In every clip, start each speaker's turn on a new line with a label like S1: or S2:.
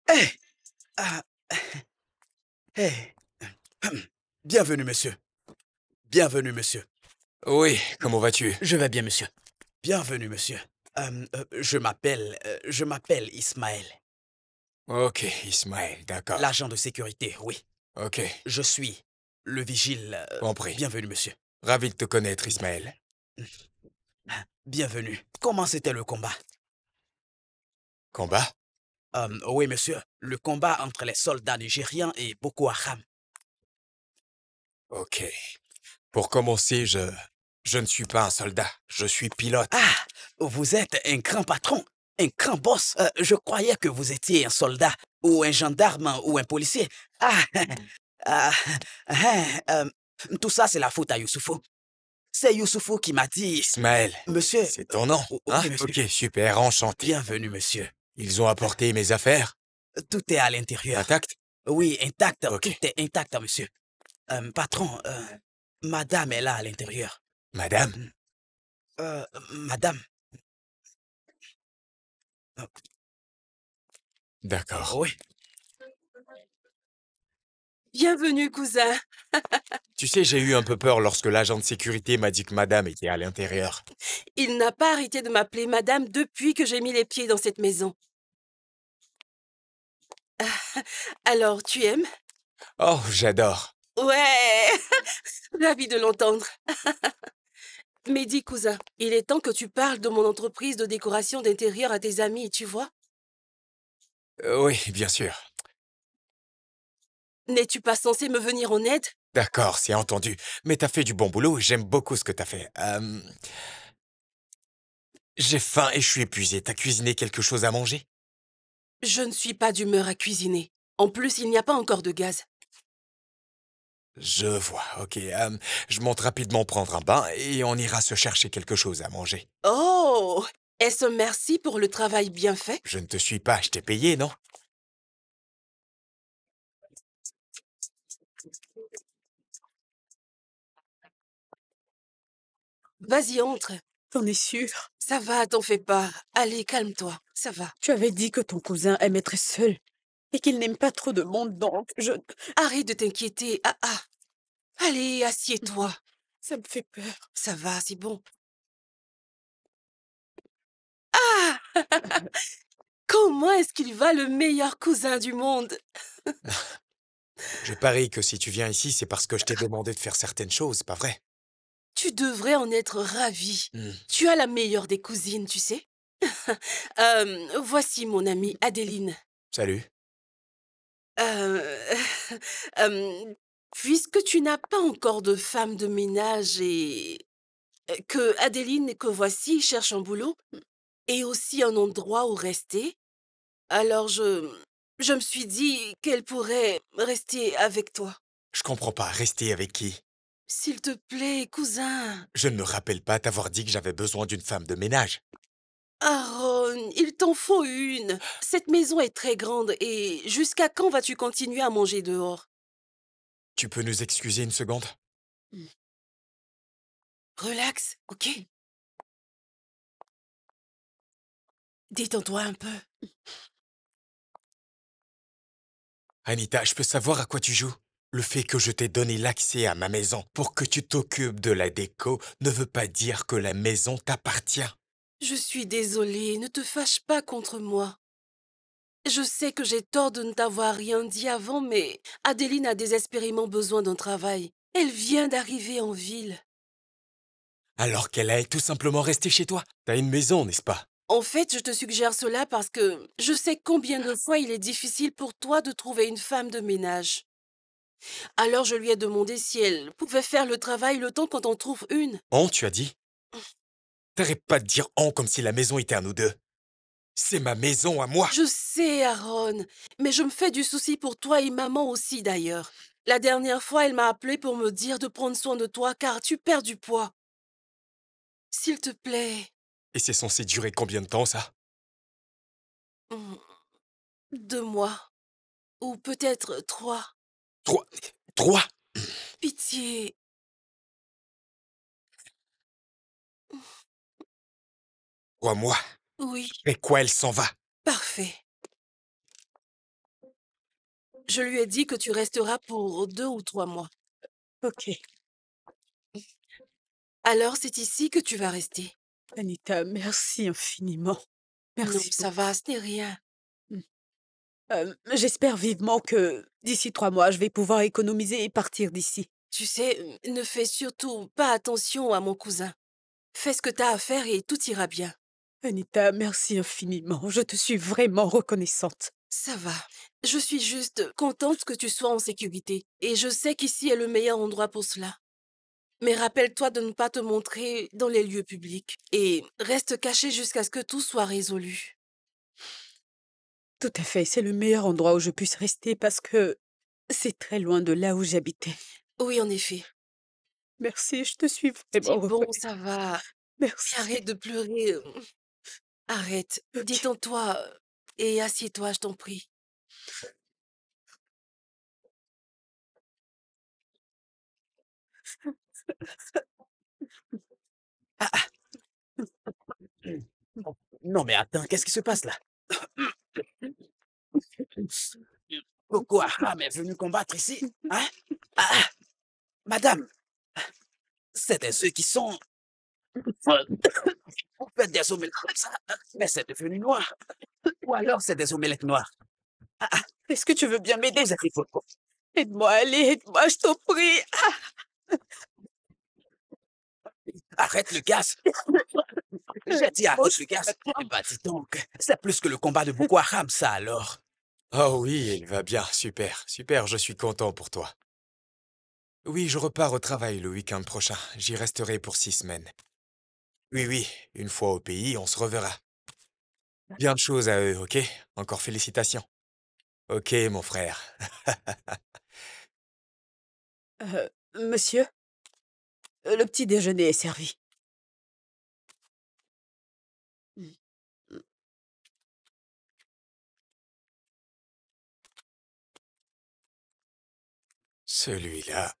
S1: Hé! Ah, hé! Bienvenue, monsieur. Bienvenue, monsieur.
S2: Oui, comment vas-tu?
S1: Je vais bien, monsieur. Bienvenue, monsieur. Je m'appelle Ismaël,
S2: Ok, Ismaël, d'accord.
S1: l'agent de sécurité, oui.
S2: Ok,
S1: Je suis le vigile.
S2: compris.
S1: Bienvenue, monsieur.
S2: Ravi de te connaître, Ismaël.
S1: Bienvenue. Comment c'était le combat?
S2: Combat?
S1: Oui, monsieur. Le combat entre les soldats nigérians et Boko Haram.
S2: Ok. Pour commencer, je ne suis pas un soldat. Je suis pilote.
S1: Ah, vous êtes un grand patron, un grand boss. Je croyais que vous étiez un soldat ou un gendarme ou un policier. Ah, ah, ah, tout ça, c'est la faute à Youssoufou. C'est Youssoufou qui m'a dit,
S2: Ismaël,
S1: monsieur,
S2: c'est ton nom, hein?
S1: oui, monsieur,
S2: Ok, super, enchanté.
S1: bienvenue, monsieur.
S2: Ils ont apporté mes affaires?
S1: Tout est à l'intérieur.
S2: Intactes?
S1: Oui, intact,
S2: Ok.
S1: tout est intact, monsieur. Patron, madame est là à l'intérieur.
S2: Madame?
S1: Madame, euh,
S2: D'accord.
S1: oui.
S3: Bienvenue, cousin.
S2: Tu sais, j'ai eu un peu peur lorsque l'agent de sécurité m'a dit que madame était à l'intérieur.
S3: Il n'a pas arrêté de m'appeler madame depuis que j'ai mis les pieds dans cette maison. Alors, tu aimes?
S2: Oh, j'adore.
S3: Ouais. Ravi de l'entendre. Mais dis, cousin, il est temps que tu parles de mon entreprise de décoration d'intérieur à tes amis, tu vois?
S2: Oui, bien sûr.
S3: N'es-tu pas censé me venir en aide?
S2: D'accord, c'est entendu. Mais t'as fait du bon boulot, j'aime beaucoup ce que t'as fait. J'ai faim et je suis épuisé. T'as cuisiné quelque chose à manger?
S3: Je ne suis pas d'humeur à cuisiner. En plus, il n'y a pas encore de gaz.
S2: Je vois, ok. Je monte rapidement prendre un bain et on ira se chercher quelque chose à manger.
S3: Oh! Est-ce un merci pour le travail bien fait?
S2: Je ne te suis pas, je t'ai payé, non?
S3: Vas-y, entre.
S4: T'en es sûr?
S3: Ça va, t'en fais pas. Allez, calme-toi. Ça va.
S4: Tu avais dit que ton cousin aime être seul et qu'il n'aime pas trop de monde, donc
S3: Arrête de t'inquiéter. Ah, ah. Allez, assieds-toi.
S4: ça me fait peur.
S3: Ça va, c'est bon. Ah! Comment est-ce qu'il va, le meilleur cousin du monde?
S2: Je parie que si tu viens ici, c'est parce que je t'ai demandé de faire certaines choses, pas vrai?
S3: Tu devrais en être ravi.
S2: Hmm.
S3: Tu as la meilleure des cousines, tu sais. Voici mon amie Adeline.
S2: Salut.
S3: Euh, puisque tu n'as pas encore de femme de ménage et que Adeline que voici cherche un boulot et aussi un endroit où rester, alors je me suis dit qu'elle pourrait rester avec toi.
S2: Je comprends pas, rester avec qui?
S3: S'il te plaît, cousin.
S2: Je ne me rappelle pas t'avoir dit que j'avais besoin d'une femme de ménage.
S3: Aaron, il t'en faut une. Cette maison est très grande et jusqu'à quand vas-tu continuer à manger dehors?
S2: Tu peux nous excuser une seconde?
S3: Relax, ok? Détends-toi un peu.
S2: Anita, je peux savoir à quoi tu joues? Le fait que je t'ai donné l'accès à ma maison pour que tu t'occupes de la déco ne veut pas dire que la maison t'appartient.
S3: Je suis désolée, ne te fâche pas contre moi. Je sais que j'ai tort de ne t'avoir rien dit avant, mais Adeline a désespérément besoin d'un travail. Elle vient d'arriver en ville.
S2: Alors qu'elle aille tout simplement rester chez toi. T'as une maison, n'est-ce pas?
S3: En fait, je te suggère cela parce que je sais combien de fois il est difficile pour toi de trouver une femme de ménage. Alors je lui ai demandé si elle pouvait faire le travail le temps qu'on en trouve une.
S2: On, tu as dit? T'arrêtes pas de dire on comme si la maison était à nous deux. C'est ma maison à moi.
S3: Je sais, Aaron, mais je me fais du souci pour toi et maman aussi d'ailleurs. La dernière fois, elle m'a appelé pour me dire de prendre soin de toi car tu perds du poids. S'il te plaît.
S2: Et c'est censé durer combien de temps, ça?
S3: Hmm, 2 mois. Ou peut-être 3.
S2: Trois. Trois?
S3: Pitié.
S2: Crois-moi.
S3: Oui,
S2: Et quoi, elle s'en va?
S3: parfait. Je lui ai dit que tu resteras pour 2 ou 3 mois.
S4: Ok.
S3: Alors, c'est ici que tu vas rester.
S4: Anita, merci infiniment.
S3: Non,
S4: Merci
S3: ça
S4: beaucoup.
S3: va, ce n'est rien.
S4: J'espère vivement que d'ici 3 mois, je vais pouvoir économiser et partir d'ici.
S3: Tu sais, ne fais surtout pas attention à mon cousin. Fais ce que t'as à faire et tout ira bien.
S4: Anita, merci infiniment. Je te suis vraiment reconnaissante.
S3: Ça va. Je suis juste contente que tu sois en sécurité. Et je sais qu'ici est le meilleur endroit pour cela. Mais rappelle-toi de ne pas te montrer dans les lieux publics. Et reste caché jusqu'à ce que tout soit résolu.
S4: Tout à fait, c'est le meilleur endroit où je puisse rester parce que c'est très loin de là où j'habitais.
S3: Oui, en effet.
S4: Merci, je te suis
S3: C'est
S4: vraiment
S3: bon,
S4: reconnaissante.
S3: ça va. Puis
S4: Merci.
S3: arrête de pleurer. Arrête.
S4: Ok.
S3: Détends-toi et assieds-toi, je t'en prie.
S1: Ah, ah. Non, mais attends, qu'est-ce qui se passe là? Boko Haram est venu combattre ici, hein? Ah, ah, madame, c'était ceux qui sont... Vous faites des omelettes comme ça, mais c'est devenu noir. Ou alors c'est des omelettes noires. Ah, ah,
S4: Est-ce que tu veux bien m'aider?
S1: vous êtes hypocrite.
S4: Aide-moi, allez, aide-moi, je t'en prie.
S1: Arrête le gaz. J'ai dit arrête le gaz. Eh ben, dis donc, c'est plus que le combat de Boko Haram, ça alors.
S2: Oh oui, il va bien. Super, super, je suis content pour toi. Oui, je repars au travail le week-end prochain. J'y resterai pour 6 semaines. Oui, oui, une fois au pays, on se reverra. Bien de choses à eux, ok? Encore félicitations. Ok, mon frère.
S4: Monsieur, le petit déjeuner est servi.
S2: Celui-là.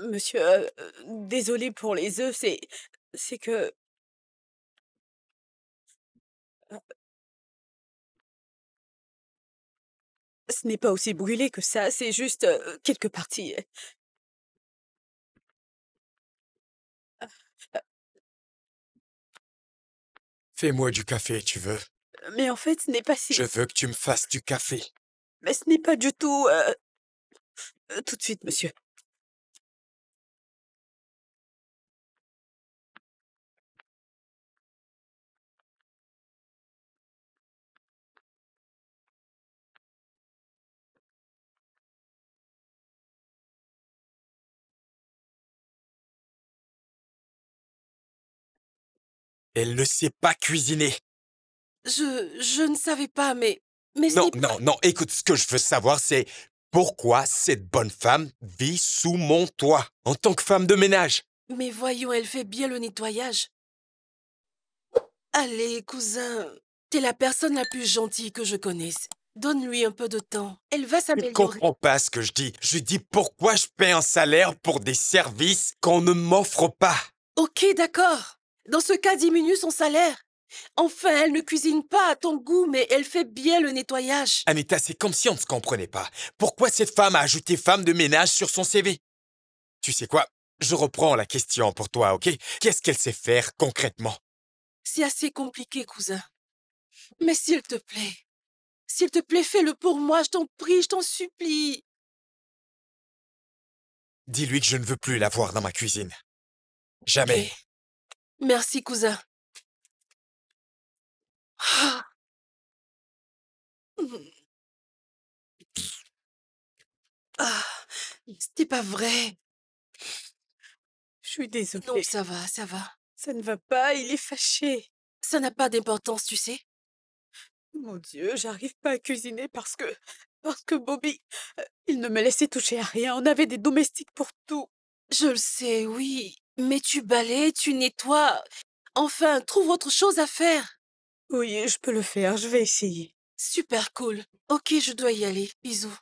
S4: Monsieur, désolé pour les œufs, c'est que ce n'est pas aussi brûlé que ça, c'est juste quelques parties.
S2: Fais-moi du café, tu veux?
S4: Mais en fait, ce n'est pas si...
S2: Je veux que tu me fasses du café.
S4: Mais ce n'est pas du tout... tout de suite, monsieur.
S2: Elle ne sait pas cuisiner.
S3: Je ne savais pas, mais ce
S2: Non,
S3: n'est pas...
S2: non, non, écoute, ce que je veux savoir, c'est pourquoi cette bonne femme vit sous mon toit en tant que femme de ménage.
S3: Mais voyons, elle fait bien le nettoyage. Allez, cousin, t'es la personne la plus gentille que je connaisse. Donne-lui un peu de temps. Elle va
S2: Tu ne
S3: s'améliorer.
S2: comprends pas ce que je dis. Je dis pourquoi je paie un salaire pour des services qu'on ne m'offre pas.
S3: Ok, d'accord. Dans ce cas, diminue son salaire. Enfin, elle ne cuisine pas à ton goût, mais elle fait bien le nettoyage.
S2: Anita, c'est comme si on ne se comprenait pas. Pourquoi cette femme a ajouté femme de ménage sur son CV? Tu sais quoi? Je reprends la question pour toi, ok? Qu'est-ce qu'elle sait faire concrètement?
S3: C'est assez compliqué, cousin. Mais s'il te plaît, fais-le pour moi, je t'en prie, je t'en supplie.
S2: Dis-lui que je ne veux plus la voir dans ma cuisine.
S3: Ok.
S2: Jamais.
S3: Merci, cousin. Ah. Ah. C'était pas vrai.
S4: Je suis
S3: Non,
S4: désolée.
S3: ça va, ça va.
S4: Ça ne va pas, il est fâché.
S3: Ça n'a pas d'importance, tu sais.
S4: Mon Dieu, j'arrive pas à cuisiner parce que Bobby, il ne me laissait toucher à rien. On avait des domestiques pour tout.
S3: Je le sais, oui. Mais tu balaies, tu nettoies. Enfin, trouve autre chose à faire.
S4: Oui, je peux le faire, je vais essayer.
S3: Super cool. Ok, je dois y aller. Bisous.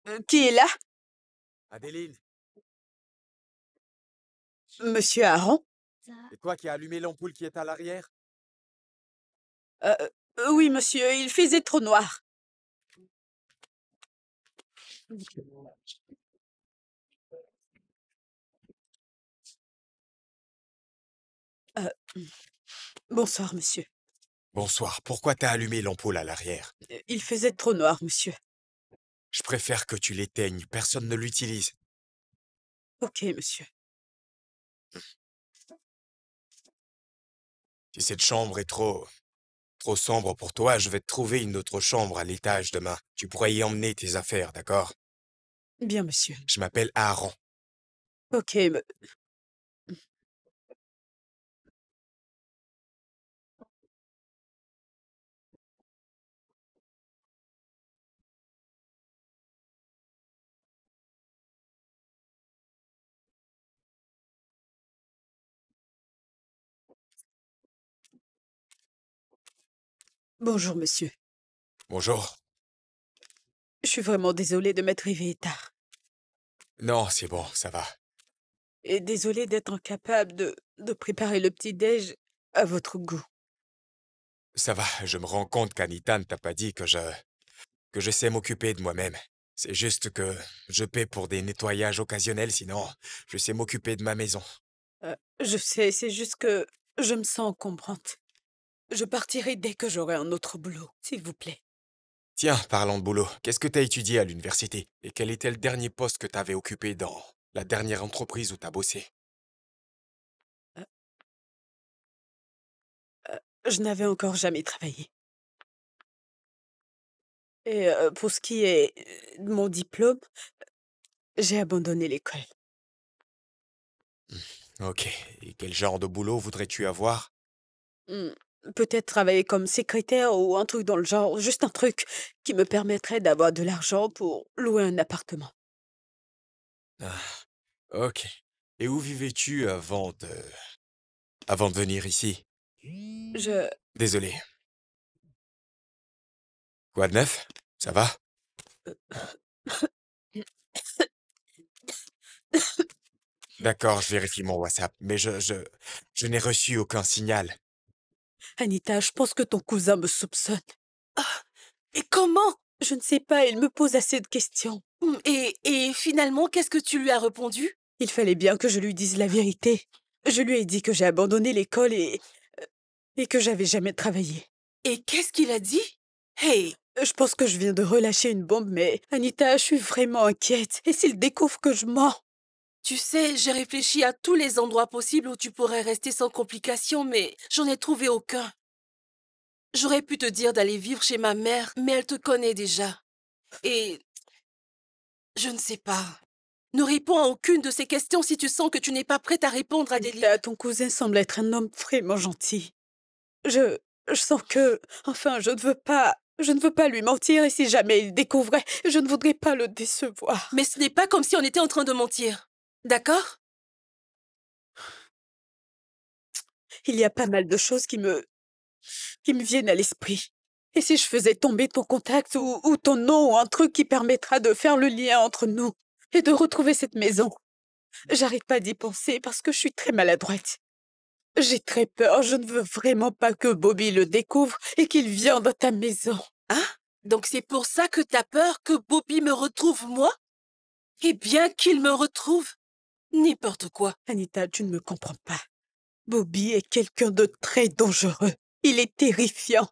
S4: Euh, qui est là?
S2: Adeline,
S4: Monsieur Aaron?
S2: c'est toi qui as allumé l'ampoule qui est à l'arrière?
S4: Euh, oui, monsieur, il faisait trop noir. Euh, bonsoir, monsieur.
S2: Bonsoir, pourquoi t'as allumé l'ampoule à l'arrière?
S4: Il faisait trop noir, monsieur.
S2: Je préfère que tu l'éteignes, personne ne l'utilise.
S4: Ok, monsieur.
S2: Si cette chambre est trop sombre pour toi, je vais te trouver une autre chambre à l'étage demain. Tu pourras y emmener tes affaires, d'accord?
S4: Bien, monsieur.
S2: Je m'appelle Aaron.
S4: Ok, bonjour, monsieur.
S2: Bonjour.
S4: Je suis vraiment désolée de m'être réveillée tard.
S2: Non, c'est bon, ça va.
S4: Et désolée d'être incapable de préparer le petit-déj à votre goût.
S2: Ça va, je me rends compte qu'Anita ne t'a pas dit que je sais m'occuper de moi-même. C'est juste que je paie pour des nettoyages occasionnels, sinon je sais m'occuper de ma maison.
S4: Je sais, c'est juste que je me sens encombrante. Je partirai dès que j'aurai un autre boulot, s'il vous plaît.
S2: Tiens, parlons de boulot, qu'est-ce que t'as étudié à l'université? Et quel était le dernier poste que t'avais occupé dans la dernière entreprise où t'as bossé?
S4: Euh, je n'avais encore jamais travaillé. Et pour ce qui est de mon diplôme, j'ai abandonné l'école.
S2: Ok, et quel genre de boulot voudrais-tu avoir?
S4: Hmm, peut-être travailler comme secrétaire ou un truc dans le genre, juste un truc qui me permettrait d'avoir de l'argent pour louer un appartement.
S2: Ah, ok. Et où vivais-tu avant de venir ici?
S4: Je...
S2: Désolé. Quoi de neuf? Ça va? D'accord, je vérifie mon WhatsApp, mais je n'ai reçu aucun signal.
S4: Anita, je pense que ton cousin me soupçonne.
S3: Et comment?
S4: Je ne sais pas, il me pose assez de questions.
S3: Et finalement, qu'est-ce que tu lui as répondu?
S4: Il fallait bien que je lui dise la vérité. Je lui ai dit que j'ai abandonné l'école et que j'avais jamais travaillé.
S3: Et qu'est-ce qu'il a dit? Hey,
S4: Je pense que je viens de relâcher une bombe, mais Anita, je suis vraiment inquiète. Et s'il découvre que je mens?
S3: tu sais, j'ai réfléchi à tous les endroits possibles où tu pourrais rester sans complications, mais j'en ai trouvé aucun. J'aurais pu te dire d'aller vivre chez ma mère, mais elle te connaît déjà. Et je ne sais pas. Ne réponds à aucune de ces questions si tu sens que tu n'es pas prête à répondre, Adélie.
S4: Anita, ton cousin semble être un homme vraiment gentil. Je... je sens que... Enfin, je ne veux pas lui mentir et si jamais il découvrait, je ne voudrais pas le décevoir.
S3: Mais ce n'est pas comme si on était en train de mentir. D'accord?
S4: Il y a pas mal de choses qui me viennent à l'esprit. Et si je faisais tomber ton contact ou ton nom ou un truc qui permettra de faire le lien entre nous et de retrouver cette maison? J'arrête pas d'y penser parce que je suis très maladroite. J'ai très peur, je ne veux vraiment pas que Bobby le découvre et qu'il vienne dans ta maison.
S3: Hein? Donc c'est pour ça que t'as peur que Bobby me retrouve moi? Eh bien qu'il me retrouve. N'importe quoi.
S4: Anita, tu ne me comprends pas. Bobby est quelqu'un de très dangereux. Il est terrifiant.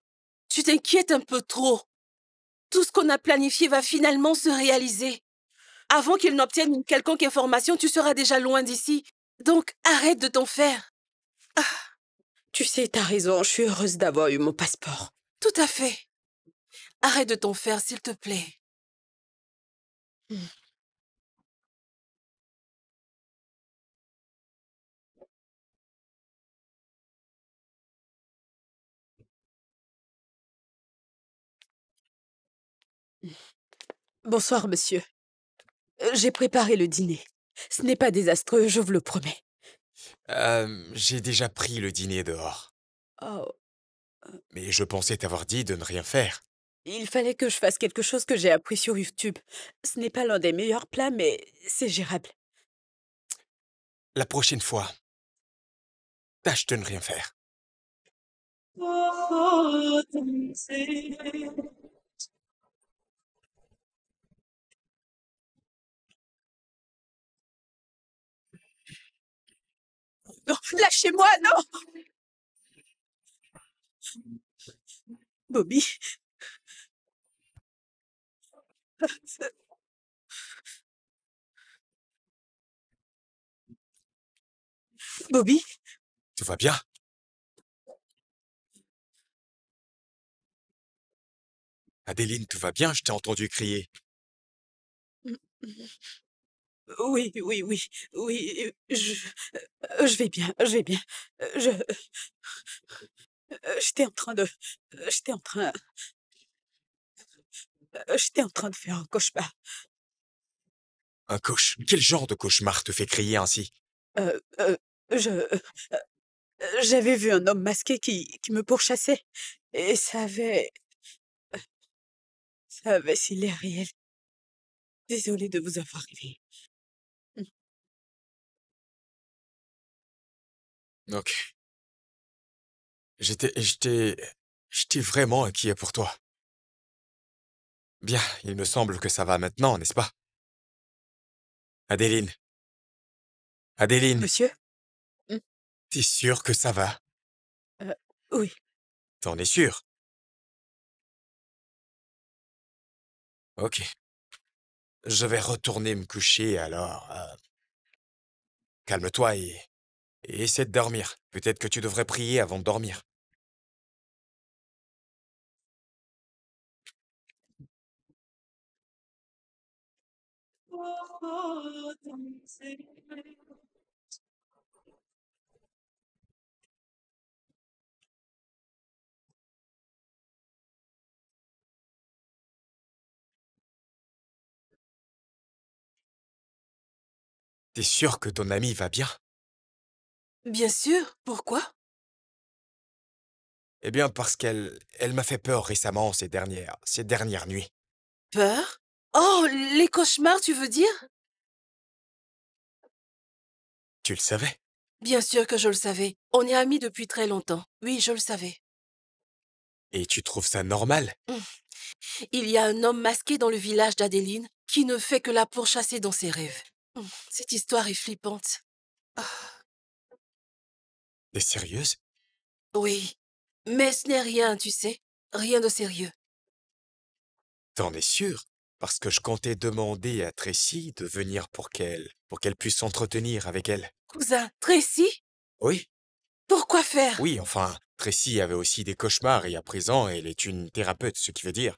S3: Tu t'inquiètes un peu trop. Tout ce qu'on a planifié va finalement se réaliser. Avant qu'il n'obtienne une quelconque information, tu seras déjà loin d'ici. Donc arrête de t'en faire.
S4: Tu sais, t'as raison, je suis heureuse d'avoir eu mon passeport.
S3: Tout à fait. Arrête de t'en faire, s'il te plaît.
S4: Bonsoir, monsieur. J'ai préparé le dîner. Ce n'est pas désastreux, je vous le promets.
S2: J'ai déjà pris le dîner dehors.
S4: Oh,
S2: Mais je pensais t'avoir dit de ne rien faire.
S4: il fallait que je fasse quelque chose que j'ai appris sur YouTube. Ce n'est pas l'un des meilleurs plats, mais c'est gérable.
S2: La prochaine fois, tâche de ne rien faire.
S4: Non, lâchez-moi, non! Bobby, Bobby,
S2: Tout va bien? Adéline, tout va bien? Je t'ai entendu crier.
S4: oui, oui, oui, oui, je vais bien, je vais bien. Je, j'étais en train, j'étais en train de faire un cauchemar.
S2: Quel genre de cauchemar te fait crier ainsi?
S4: Euh, euh, je, j'avais vu un homme masqué qui me pourchassait. Et ça avait si l'air réel. Désolée de vous avoir réveillé.
S2: Ok. J'étais, j'étais, j'étais vraiment inquiet pour toi. Bien, il me semble que ça va maintenant, n'est-ce pas? Adéline, Adéline,
S4: Monsieur? Hmm,
S2: t'es sûre que ça va?
S4: euh, oui.
S2: T'en es sûre? Ok. Je vais retourner me coucher alors. Calme-toi et essaie de dormir. Peut-être que tu devrais prier avant de dormir. T'es sûre que ton amie va bien?
S3: Bien sûr, pourquoi?
S2: Eh bien, parce elle m'a fait peur récemment ces dernières nuits.
S3: Peur? Oh, les cauchemars, tu veux dire?
S2: Tu le savais?
S3: Bien sûr que je le savais. On est amis depuis très longtemps. Oui, je le savais.
S2: Et tu trouves ça normal?
S3: Hum. Il y a un homme masqué dans le village d'Adéline qui ne fait que la pourchasser dans ses rêves. Cette histoire est flippante. Ah,
S2: T'es sérieuse?
S3: oui, mais ce n'est rien, tu sais. Rien de sérieux.
S2: T'en es sûre? Parce que je comptais demander à Tracy de venir pour qu'elle puisse s'entretenir avec elle.
S3: Cousin, Tracy?
S2: Oui?
S3: Pourquoi faire?
S2: Oui, enfin, Tracy avait aussi des cauchemars et à présent, elle est une thérapeute, ce qui veut dire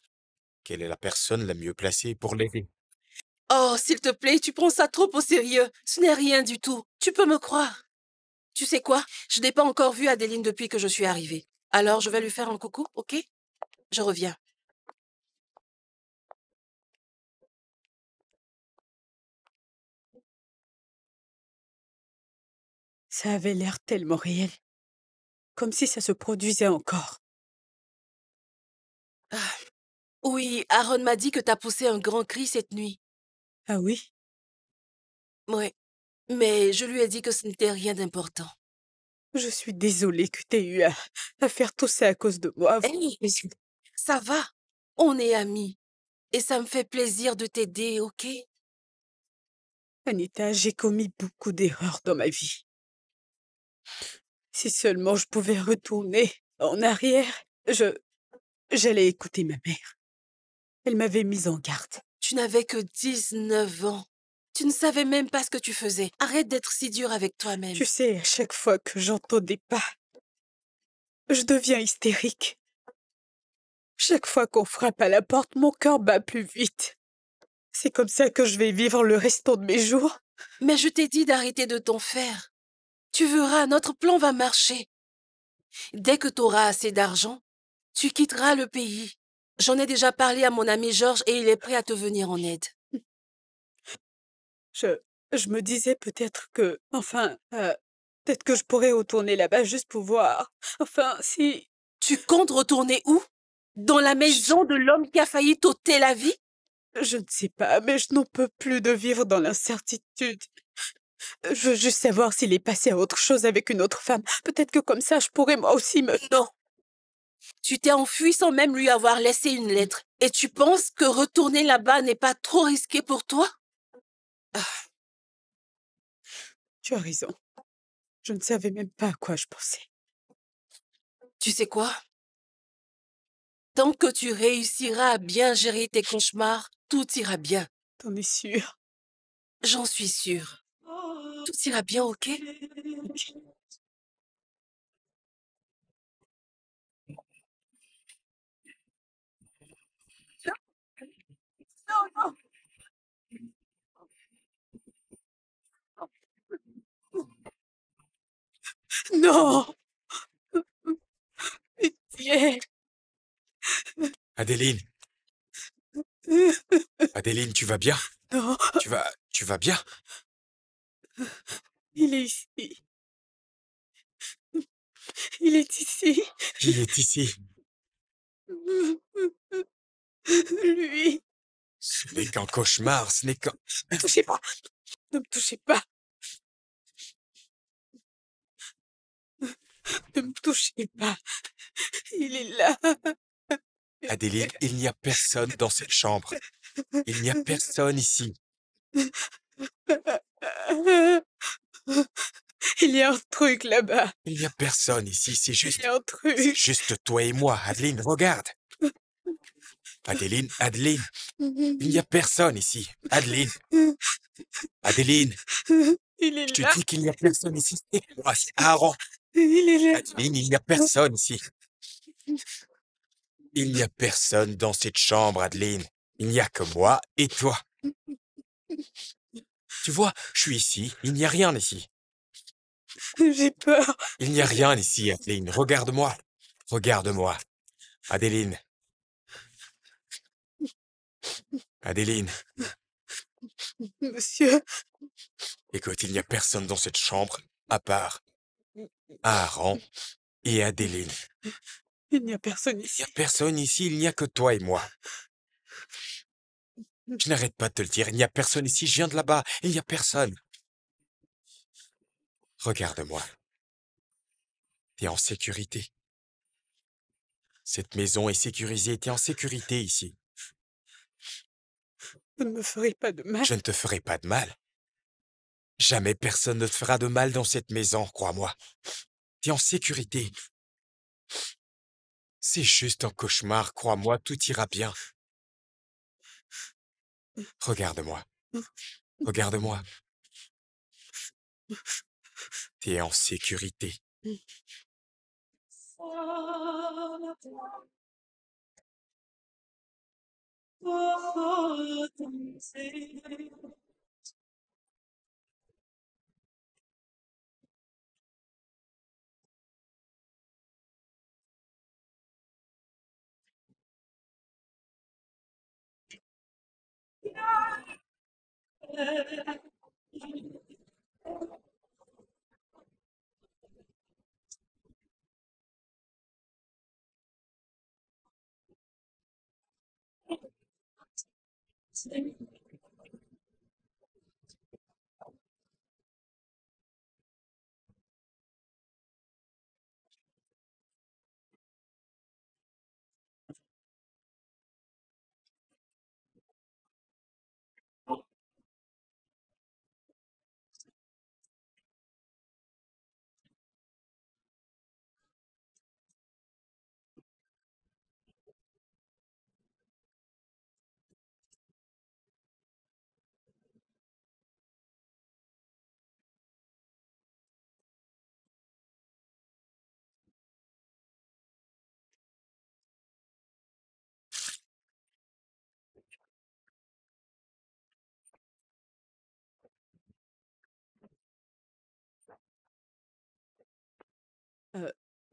S2: qu'elle est la personne la mieux placée pour l'aider.
S3: Oh, s'il te plaît, tu prends ça trop au sérieux. Ce n'est rien du tout. Tu peux me croire. Tu sais quoi? Je n'ai pas encore vu Adéline depuis que je suis arrivée. Alors, je vais lui faire un coucou, ok? Je reviens.
S4: Ça avait l'air tellement réel. Comme si ça se produisait encore.
S3: Ah, oui, Aaron m'a dit que t'as poussé un grand cri cette nuit.
S4: Ah oui?
S3: Ouais, mais je lui ai dit que ce n'était rien d'important.
S4: Je suis désolée que t'aies eu à faire tout ça à cause de moi.
S3: Hé, ça va. On est amis. Et ça me fait plaisir de t'aider, ok?
S4: Anita, j'ai commis beaucoup d'erreurs dans ma vie. Si seulement je pouvais retourner en arrière, j'allais écouter ma mère. Elle m'avait mise en garde.
S3: Tu n'avais que 19 ans. Tu ne savais même pas ce que tu faisais. Arrête d'être si dur avec toi-même.
S4: Tu sais, à chaque fois que j'entends des pas, je deviens hystérique. Chaque fois qu'on frappe à la porte, mon cœur bat plus vite. C'est comme ça que je vais vivre le restant de mes jours.
S3: Mais je t'ai dit d'arrêter de t'en faire. Tu verras, notre plan va marcher. Dès que tu auras assez d'argent, tu quitteras le pays. J'en ai déjà parlé à mon ami Georges et il est prêt à te venir en aide.
S4: Je, je me disais peut-être que, enfin, peut-être que je pourrais retourner là-bas juste pour voir. Enfin, si...
S3: Tu comptes retourner où? Dans la maison de l'homme qui a failli t'ôter la vie?
S4: Je ne sais pas, mais je n'en peux plus de vivre dans l'incertitude. Je veux juste savoir s'il est passé à autre chose avec une autre femme. Peut-être que comme ça, je pourrais moi aussi me...
S3: Non. Tu t'es enfui sans même lui avoir laissé une lettre. Et tu penses que retourner là-bas n'est pas trop risqué pour toi?
S4: Tu as raison. Je ne savais même pas à quoi je pensais.
S3: Tu sais quoi? Tant que tu réussiras à bien gérer tes cauchemars, tout ira bien.
S4: T'en es sûre?
S3: J'en suis sûre. Tout ira bien, ok?
S4: Ok. Non, non, non! Pitié!
S2: Adeline, Adeline, tu vas bien?
S4: Non,
S2: Tu vas bien?
S4: il est ici. Il est ici.
S2: Il est ici.
S4: Lui.
S2: Ce n'est qu'un cauchemar, ce n'est qu'un...
S4: Ne me touchez pas. Ne me touchez pas. Ne me touchez pas. Il est là.
S2: Adeline, il n'y a personne dans cette chambre. Il n'y a personne ici.
S4: Il y a un truc là-bas.
S2: Il n'y a personne ici,
S4: Il y a un
S2: c'est
S4: truc.
S2: juste toi et moi. Adeline, regarde. Adeline, Adeline, il n'y a personne ici. Adeline, Adeline,
S4: Il est
S2: je te
S4: là.
S2: dis qu'il n'y a personne ici. C'est moi, c'est Aaron.
S4: Il est là.
S2: Adeline, il n'y a personne ici. Il n'y a personne dans cette chambre, Adeline. Il n'y a que moi et toi. Tu vois, je suis ici. Il n'y a rien ici.
S4: J'ai peur.
S2: Il n'y a rien ici, Adeline. Regarde-moi. Regarde-moi. Adeline. Adeline.
S4: Monsieur.
S2: Écoute, il n'y a personne dans cette chambre à part Aaron et Adeline.
S4: Il n'y a personne
S2: Il
S4: ici.
S2: n'y a personne ici, il n'y a que toi et moi. Je n'arrête pas de te le dire, il n'y a personne ici, je viens de là-bas, il n'y a personne. Regarde-moi. T'es en sécurité. Cette maison est sécurisée, t'es en sécurité ici.
S4: Vous ne me ferez pas de mal.
S2: Je ne te ferai pas de mal. Jamais personne ne te fera de mal dans cette maison, crois-moi. T'es en sécurité. C'est juste un cauchemar, crois-moi, tout ira bien. Regarde-moi. Regarde-moi. T'es en sécurité.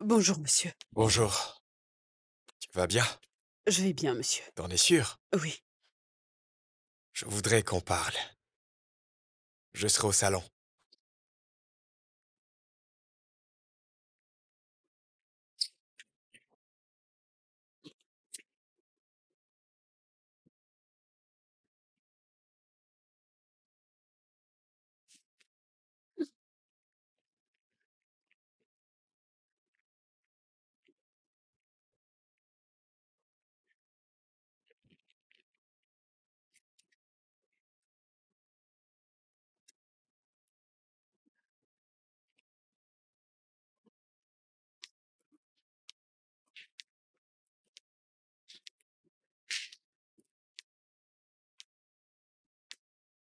S4: Bonjour, monsieur.
S2: Bonjour. Tu vas bien?
S4: Je vais bien, monsieur.
S2: T'en es sûr?
S4: Oui.
S2: Je voudrais qu'on parle. Je serai au salon.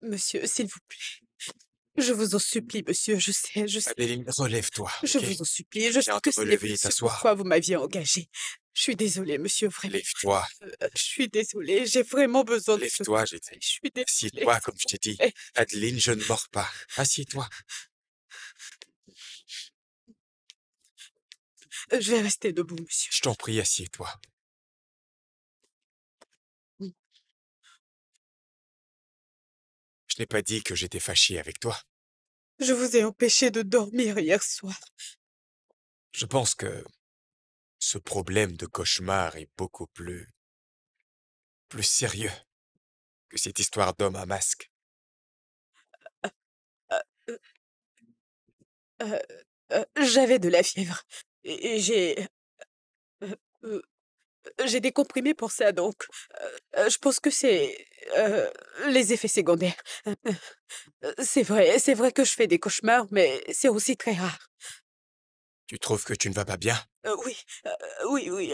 S4: Monsieur, s'il vous plaît. Je vous en supplie, monsieur. Je sais.
S2: Adeline, relève-toi,
S4: Je
S2: ok?
S4: vous en supplie. Je sais
S2: Viens
S4: que
S2: te
S4: ce n'est
S2: relever
S4: pas
S2: et
S4: ce
S2: t'asseoir.
S4: pourquoi vous m'aviez engagée. Je suis désolée, monsieur, vraiment.
S2: Lève-toi.
S4: Je suis désolée. J'ai vraiment besoin de ce
S2: Lève-toi, j'ai dit.
S4: conseil. Je suis désolée.
S2: Assieds-toi, comme je t'ai dit.
S4: Eh,
S2: Adeline, je ne mords pas. Assieds-toi.
S4: Je vais rester debout, monsieur.
S2: Je t'en prie, assieds-toi.
S4: Mm.
S2: Je n'ai pas dit que j'étais fâché avec toi.
S4: Je vous ai empêché de dormir hier soir.
S2: Je pense que ce problème de cauchemar est beaucoup plus sérieux que cette histoire d'homme à masque.
S4: Euh, euh, J'avais de la fièvre. Et euh, euh, j'ai des comprimés pour ça, donc je pense que c'est les effets secondaires. Euh, c'est vrai que je fais des cauchemars, mais c'est aussi très rare.
S2: Tu trouves que tu ne vas pas bien?
S4: Oui, oui.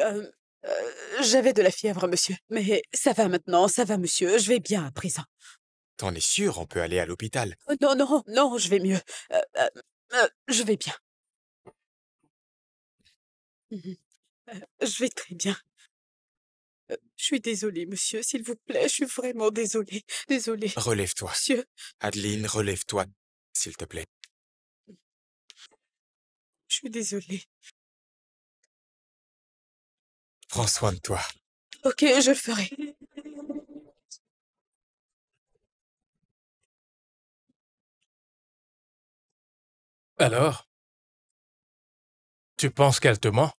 S4: J'avais de la fièvre, monsieur. Mais ça va maintenant, ça va, monsieur. Je vais bien à présent.
S2: T'en es sûr, on peut aller à l'hôpital.
S4: Non, je vais mieux. Je vais bien. Mhm. Je vais très bien. Je suis désolée, monsieur, s'il vous plaît. Je suis vraiment désolée. Désolée,
S2: Relève-toi.
S4: monsieur.
S2: Adeline, relève-toi, s'il te plaît.
S4: Je suis désolée.
S2: Prends soin de toi.
S4: Ok, je le ferai.
S5: Alors, tu penses qu'elle te ment?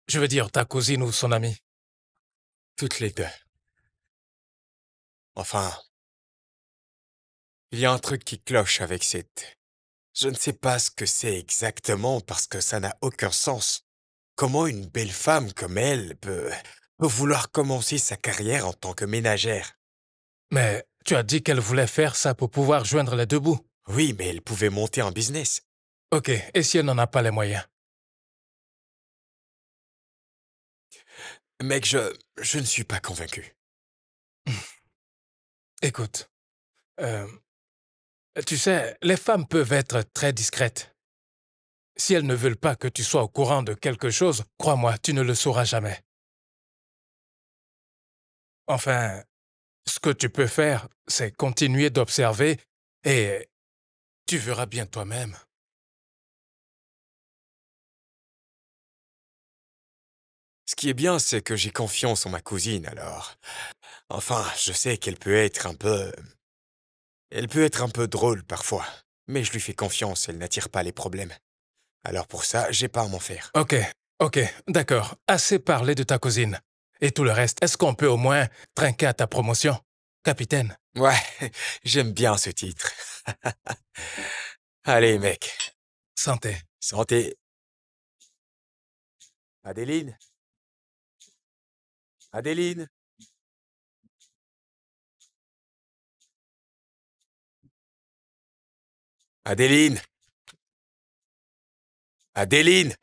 S5: Je veux dire, ta cousine ou son amie.
S2: Toutes les deux. Enfin, il y a un truc qui cloche avec cette... Je ne sais pas ce que c'est exactement parce que ça n'a aucun sens. Comment une belle femme comme elle peut vouloir commencer sa carrière en tant que ménagère?
S5: Mais tu as dit qu'elle voulait faire ça pour pouvoir joindre les deux bouts.
S2: Oui, mais elle pouvait monter un business.
S5: Ok, et si elle n'en a pas les moyens?
S2: Mec, je ne suis pas convaincu.
S5: Écoute, euh, tu sais, les femmes peuvent être très discrètes. Si elles ne veulent pas que tu sois au courant de quelque chose, crois-moi, tu ne le sauras jamais. Enfin, ce que tu peux faire, c'est continuer d'observer et tu verras bien toi-même.
S2: Ce qui est bien, c'est que j'ai confiance en ma cousine, alors. Enfin, je sais qu'elle peut être un peu... Elle peut être un peu drôle parfois, mais je lui fais confiance, elle n'attire pas les problèmes. Alors pour ça, j'ai pas à m'en faire.
S5: Ok, d'accord. Assez parlé de ta cousine. Et tout le reste, est-ce qu'on peut au moins trinquer à ta promotion, capitaine?
S2: Ouais, j'aime bien ce titre. Allez, mec.
S5: Santé.
S2: Santé. Adéline? Adéline? Adéline? Adéline?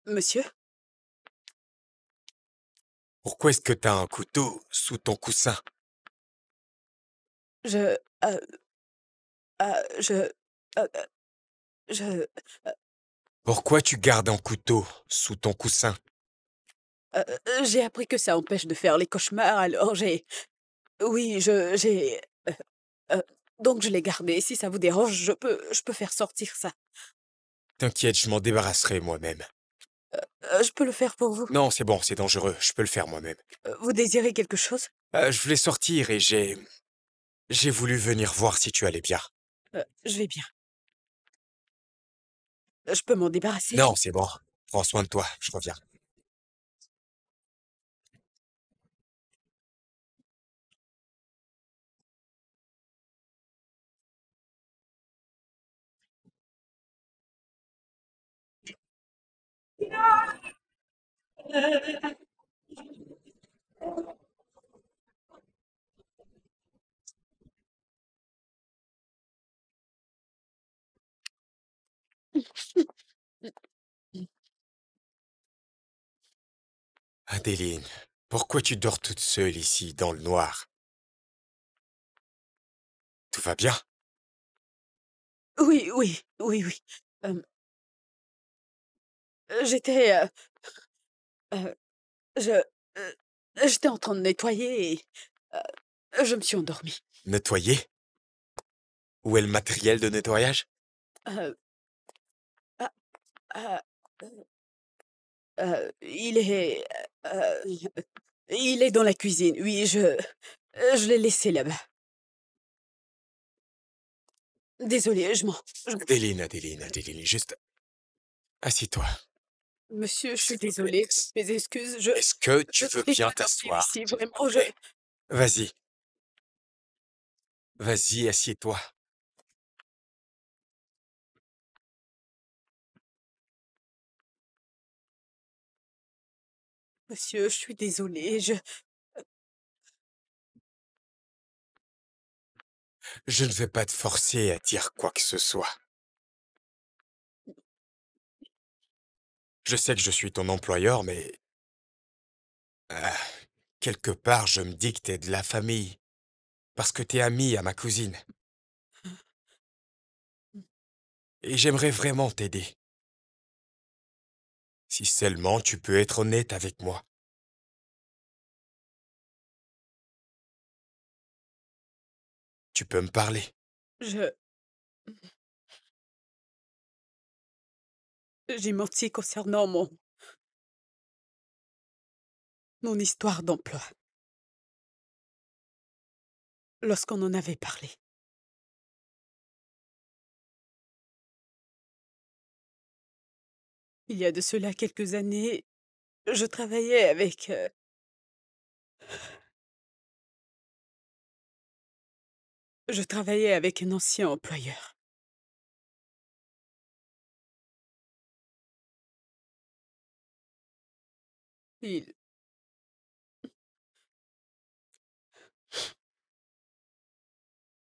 S4: Monsieur,
S2: Pourquoi est-ce que t'as un couteau sous ton coussin?
S4: je... euh, je... euh, je...
S2: Pourquoi tu gardes un couteau sous ton coussin?
S4: j'ai appris que ça empêche de faire les cauchemars, alors j'ai... Oui, j'ai... euh, Donc je l'ai gardé. Si ça vous dérange, je peux faire sortir ça.
S2: T'inquiète, je m'en débarrasserai moi-même.
S4: Je peux le faire pour vous.
S2: Non, c'est bon, c'est dangereux, je peux le faire moi-même.
S4: Vous désirez quelque chose?
S2: Je voulais sortir et j'ai voulu venir voir si tu allais bien.
S4: Je vais bien. Je peux m'en débarrasser?
S2: Non, c'est bon. Prends soin de toi, je reviens. Adéline, pourquoi tu dors toute seule ici, dans le noir? Tout va bien?
S4: Oui, oui, oui, oui. Hem, j'étais, heu, je, j'étais en train de nettoyer et je me suis endormie.
S2: Nettoyer? Où est le matériel de nettoyage?
S4: Heu, ah, ah, il est, il est dans la cuisine. Oui, je l'ai laissé là-bas. Désolée,
S2: Adéline, juste assis-toi.
S4: monsieur, je suis
S2: S'il te plaît,
S4: désolée. Mes excuses,
S2: est-ce que
S4: je
S2: tu veux
S4: n'ai
S2: bien
S4: pas dormi
S2: t'asseoir,
S4: ici,
S2: s'il te
S4: vraiment,
S2: plaît? Vas-y, vas-y, assieds-toi.
S4: monsieur, je suis désolée,
S2: Je ne vais pas te forcer à dire quoi que ce soit. Je sais que je suis ton employeur, mais ah, quelque part, je me dis que t'es de la famille, parce que t'es ami à ma cousine. Et j'aimerais vraiment t'aider. Si seulement tu peux être honnête avec moi. Tu peux me parler.
S4: je j'ai menti concernant mon histoire d'emploi, lorsqu'on en avait parlé. Il y a de cela quelques années, je travaillais avec, un ancien employeur. Il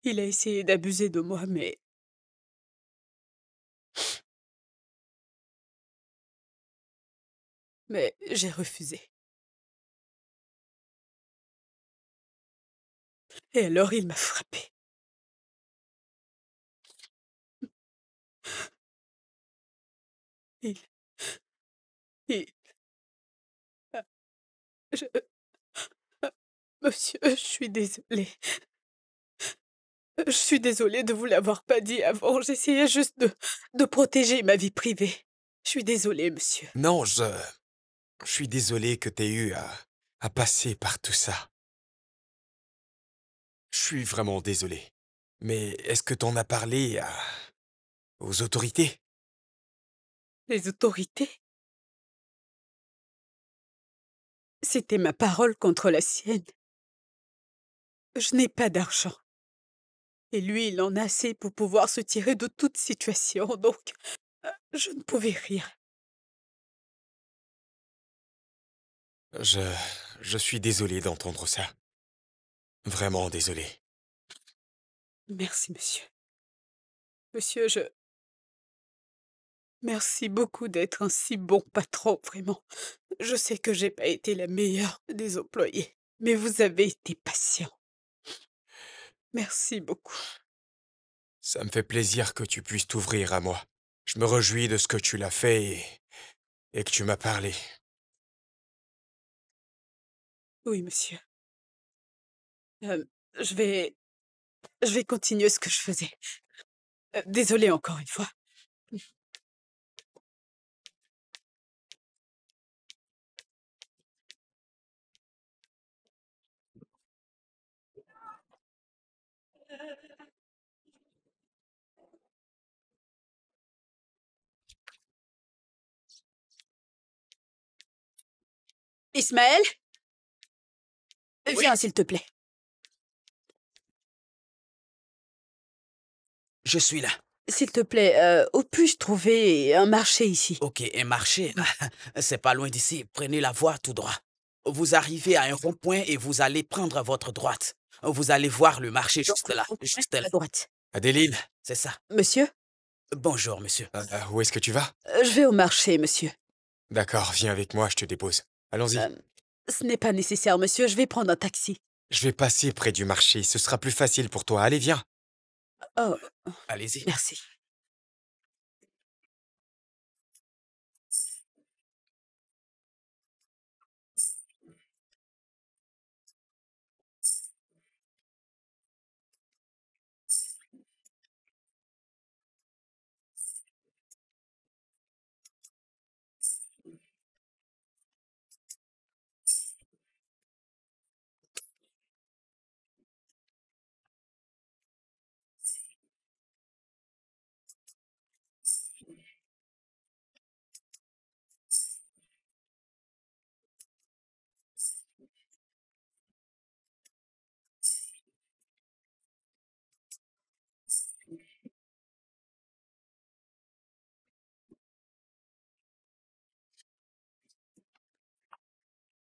S4: il a essayé d'abuser de moi, mais j'ai refusé. Et alors il m'a frappée. Il il ah, je monsieur, je suis désolée. Je suis désolée de vous l'avoir pas dit avant. J'essayais juste de protéger ma vie privée. Je suis désolée, monsieur.
S2: Non, je suis désolé que t'aies eu à passer par tout ça. Je suis vraiment désolé. Mais est-ce que t'en as parlé aux autorités?
S4: Les autorités? C'était ma parole contre la sienne. Je n'ai pas d'argent. Et lui, il en a assez pour pouvoir se tirer de toute situation, donc je ne pouvais rien.
S2: Je, je suis désolé d'entendre ça. Vraiment désolé.
S4: Merci, monsieur. Monsieur, merci beaucoup d'être un si bon patron, vraiment. Je sais que j'ai pas été la meilleure des employés, mais vous avez été patient. Merci beaucoup.
S2: Ça me fait plaisir que tu puisses t'ouvrir à moi. Je me réjouis de ce que tu l'as fait et que tu m'as parlé.
S4: Oui, monsieur. Je vais Je vais continuer ce que je faisais. Désolée encore une fois. Ismaël,
S1: Oui.
S4: viens s'il te plaît.
S1: Je suis là.
S4: S'il te plaît, où puis-je trouver un marché ici?
S1: Ok, un marché. C'est pas loin d'ici. Prenez la voie tout droit. Vous arrivez à un rond-point et vous allez prendre votre droite. Vous allez voir le marché
S4: Donc,
S1: juste là.
S4: au point,
S1: Juste là.
S4: à droite.
S2: Adéline,
S1: C'est ça.
S4: Monsieur,
S1: Bonjour, monsieur.
S2: où est-ce que tu vas?
S4: je vais au marché, monsieur.
S2: D'accord, viens avec moi, je te dépose. Allons-y.
S4: Euh, Ce n'est pas nécessaire, monsieur. Je vais prendre un taxi.
S2: Je vais passer près du marché, ce sera plus facile pour toi. Allez, viens.
S4: Oh,
S1: Allez-y.
S4: merci.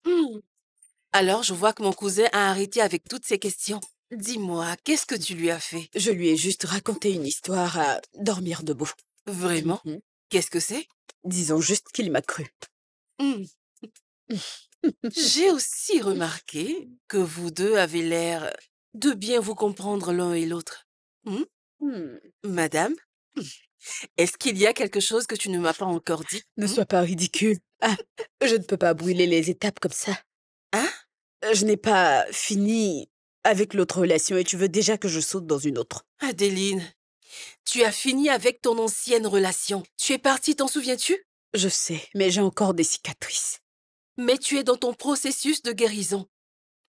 S3: Hmm. Alors, je vois que mon cousin a arrêté avec toutes ces questions. Dis-moi, qu'est-ce que tu lui as fait?
S4: Je lui ai juste raconté une histoire à dormir debout.
S3: Vraiment?
S4: Mhm.
S3: Qu'est-ce que c'est?
S4: Disons juste qu'il m'a cru.
S3: Hmm. J'ai aussi remarqué que vous deux avez l'air de bien vous comprendre l'un et l'autre. Hmm?
S4: Hmm.
S3: Madame, est-ce qu'il y a quelque chose que tu ne m'as pas encore dit?
S4: Ne
S3: Hmm?
S4: sois pas ridicule. Ah, je ne peux pas brûler les étapes comme ça.
S3: Hein?
S4: Je n'ai pas fini avec l'autre relation et tu veux déjà que je saute dans une autre.
S3: Adéline, tu as fini avec ton ancienne relation. Tu es partie, t'en souviens-tu?
S4: Je sais, mais j'ai encore des cicatrices.
S3: Mais tu es dans ton processus de guérison.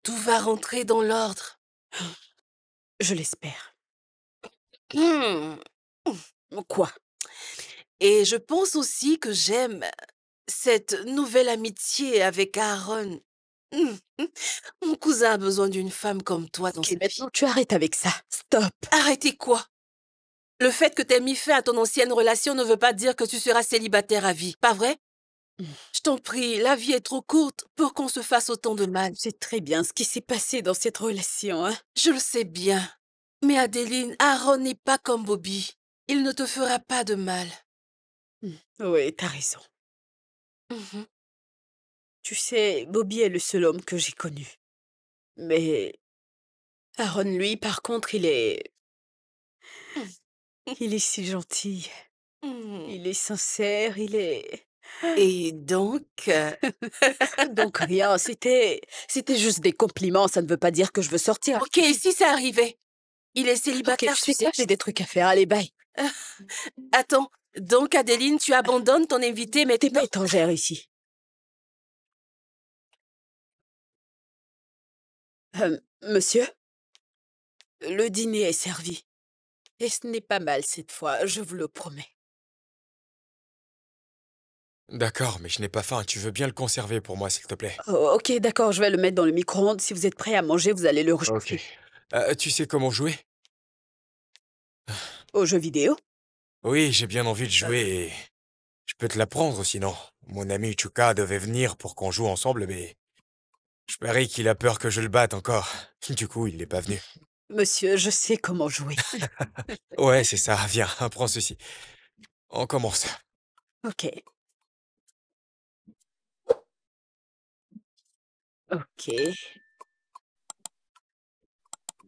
S3: Tout va rentrer dans l'ordre.
S4: Je l'espère.
S3: Hmm.
S4: Quoi?
S3: Et je pense aussi que j'aime cette nouvelle amitié avec Aaron. Hmm. Mon cousin a besoin d'une femme comme toi dans
S4: Ok,
S3: sa vie.
S4: maintenant tu arrêtes avec ça. Stop.
S3: Arrêtez quoi? Le fait que t'aies mis fin à ton ancienne relation ne veut pas dire que tu seras célibataire à vie, pas vrai? Je t'en prie, la vie est trop courte pour qu'on se fasse autant de mal.
S4: C'est très bien ce qui s'est passé dans cette relation, hein.
S3: Je le sais bien. Mais Adeline, Aaron n'est pas comme Bobby. Il ne te fera pas de mal.
S4: Oui, t'as raison.
S3: Mhm.
S4: Tu sais, Bobby est le seul homme que j'ai connu. Mais Aaron, lui, par contre, il est si gentil.
S3: Mhm.
S4: Il est sincère, il est...
S3: Et donc,
S4: Donc rien, c'était juste des compliments, ça ne veut pas dire que je veux sortir.
S3: ok, et si ça arrivait? Il est
S4: Ok,
S3: célibataire,
S4: tu
S3: tu
S4: sais quoi,
S3: sais.
S4: j'ai des trucs à faire, allez, bye.
S3: Attends, donc Adeline, tu abandonnes ton invité
S4: T'es
S3: maintenant?
S4: pas étrangère ici. Monsieur, le dîner est servi. Et ce n'est pas mal cette fois, je vous le promets.
S2: D'accord, mais je n'ai pas faim. Tu veux bien le conserver pour moi, s'il te plaît?
S4: Oh, ok, d'accord, je vais le mettre dans le micro-ondes. Si vous êtes prêt à manger, vous allez le
S2: Ok.
S4: rejeter.
S2: Tu sais comment jouer?
S4: Aux jeux vidéo?
S2: Oui, j'ai bien envie de jouer et... Je peux te l'apprendre sinon. Mon ami Chuka devait venir pour qu'on joue ensemble, mais... Je parie qu'il a peur que je le batte encore. Du coup, il n'est pas venu.
S4: Monsieur, je sais comment jouer.
S2: Ouais, c'est ça. Viens, prends ceci. On commence.
S4: Ok. Ok.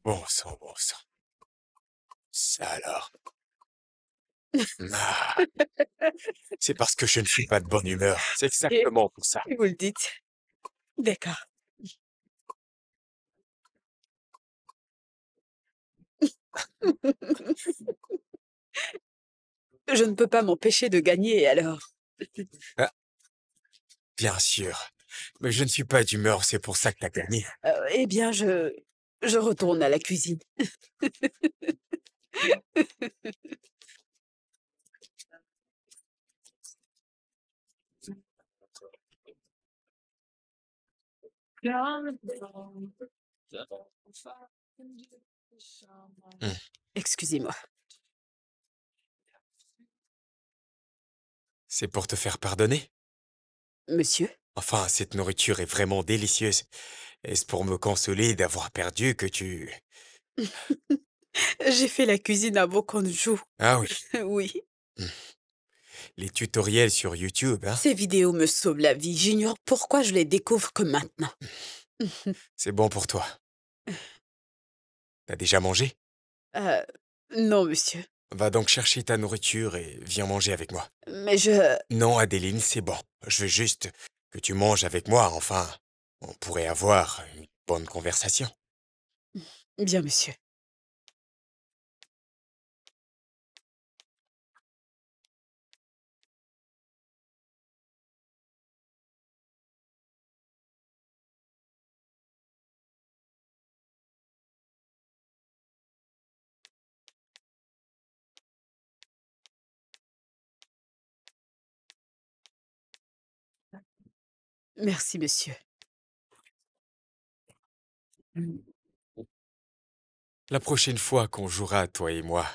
S2: Bon sang, bon sang. Ça alors. Ah, c'est parce que je ne suis pas de bonne humeur. C'est
S4: Et
S2: exactement pour ça.
S4: vous le dites. D'accord. je ne peux pas m'empêcher de gagner, alors.
S2: Ah, bien sûr. Mais je ne suis pas d'humeur, c'est pour ça que t'as gagné.
S4: Eh bien, je retourne à la cuisine.
S2: Hmm.
S4: Excusez-moi.
S2: C'est pour te faire pardonner?
S4: Monsieur?
S2: Enfin, cette nourriture est vraiment délicieuse. Est-ce pour me consoler d'avoir perdu que tu...
S4: J'ai fait la cuisine avant qu'on joue.
S2: Ah oui,
S4: Oui.
S2: les tutoriels sur YouTube, hein?
S4: Ces vidéos me sauvent la vie. J'ignore pourquoi je les découvre que maintenant.
S2: C'est bon pour toi. T'as déjà mangé?
S4: Euh, non, monsieur.
S2: Va donc chercher ta nourriture et viens manger avec moi.
S4: Mais je...
S2: Non, Adéline, c'est bon. Je veux juste que tu manges avec moi, enfin. On pourrait avoir une bonne conversation.
S4: Bien, monsieur. Merci, monsieur.
S2: La prochaine fois qu'on jouera, toi et moi,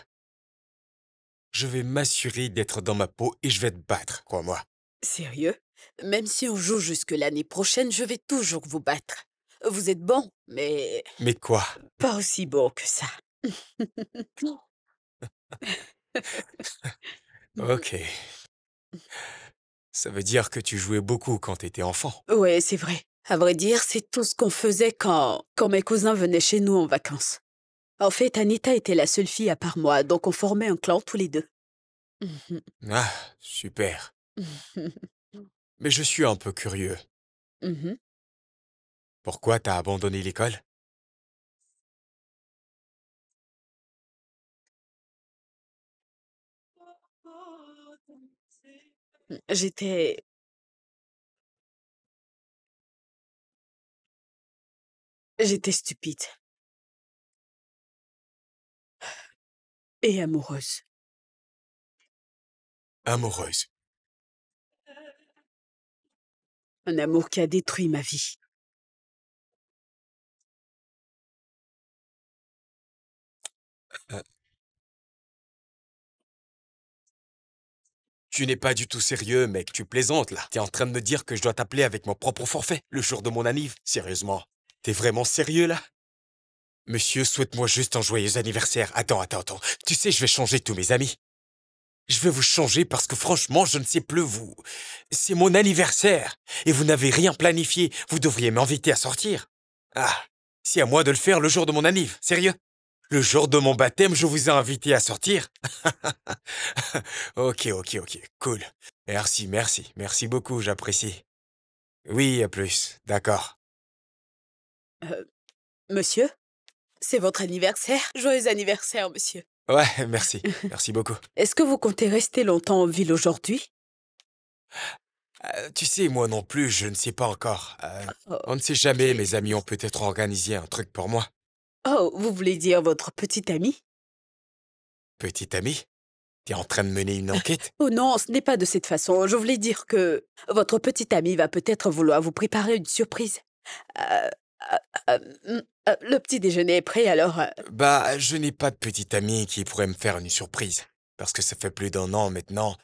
S2: je vais m'assurer d'être dans ma peau et je vais te battre, crois-moi.
S4: Sérieux? Même si on joue jusque l'année prochaine, je vais toujours vous battre. Vous êtes bon, mais
S2: Mais quoi?
S4: pas aussi bon que ça.
S2: Ok. Ça veut dire que tu jouais beaucoup quand t'étais enfant.
S4: Ouais, c'est vrai. À vrai dire, c'est tout ce qu'on faisait quand mes cousins venaient chez nous en vacances. En fait, Anita était la seule fille à part moi, donc on formait un clan tous les deux.
S2: Ah, super. Mais je suis un peu curieux.
S4: Mhm.
S2: Pourquoi t'as abandonné l'école?
S4: J'étais... J'étais stupide et amoureuse.
S2: Amoureuse.
S4: Un amour qui a détruit ma vie.
S2: Euh, Tu n'es pas du tout sérieux, mec. Tu plaisantes, là. T'es en train de me dire que je dois t'appeler avec mon propre forfait, le jour de mon anniv. Sérieusement. T'es vraiment sérieux, là? Monsieur, souhaite-moi juste un joyeux anniversaire. Attends. Tu sais, je vais changer tous mes amis. Je vais vous changer parce que franchement, je ne sais plus vous. C'est mon anniversaire. Et vous n'avez rien planifié. Vous devriez m'inviter à sortir. Ah, c'est à moi de le faire le jour de mon anniv. Sérieux? Le jour de mon baptême, je vous ai invité à sortir. Ok. Cool. Merci beaucoup, j'apprécie. Oui, à plus. D'accord.
S4: Euh, monsieur, c'est votre anniversaire? Joyeux anniversaire, monsieur.
S2: Ouais, merci. Merci beaucoup.
S4: Est-ce que vous comptez rester longtemps en ville aujourd'hui?
S2: Tu sais, moi non plus, je ne sais pas encore. On ne sait jamais, mes amis ont peut-être organisé un truc pour moi.
S4: Oh, vous voulez dire votre petite amie?
S2: Petit ami, t'es en train de mener une enquête?
S4: Oh non, ce n'est pas de cette façon. Je voulais dire que votre petite amie va peut-être vouloir vous préparer une surprise. Euh, le petit déjeuner est prêt, alors...
S2: Bah, je n'ai pas de petit ami qui pourrait me faire une surprise. Parce que ça fait plus d'un an maintenant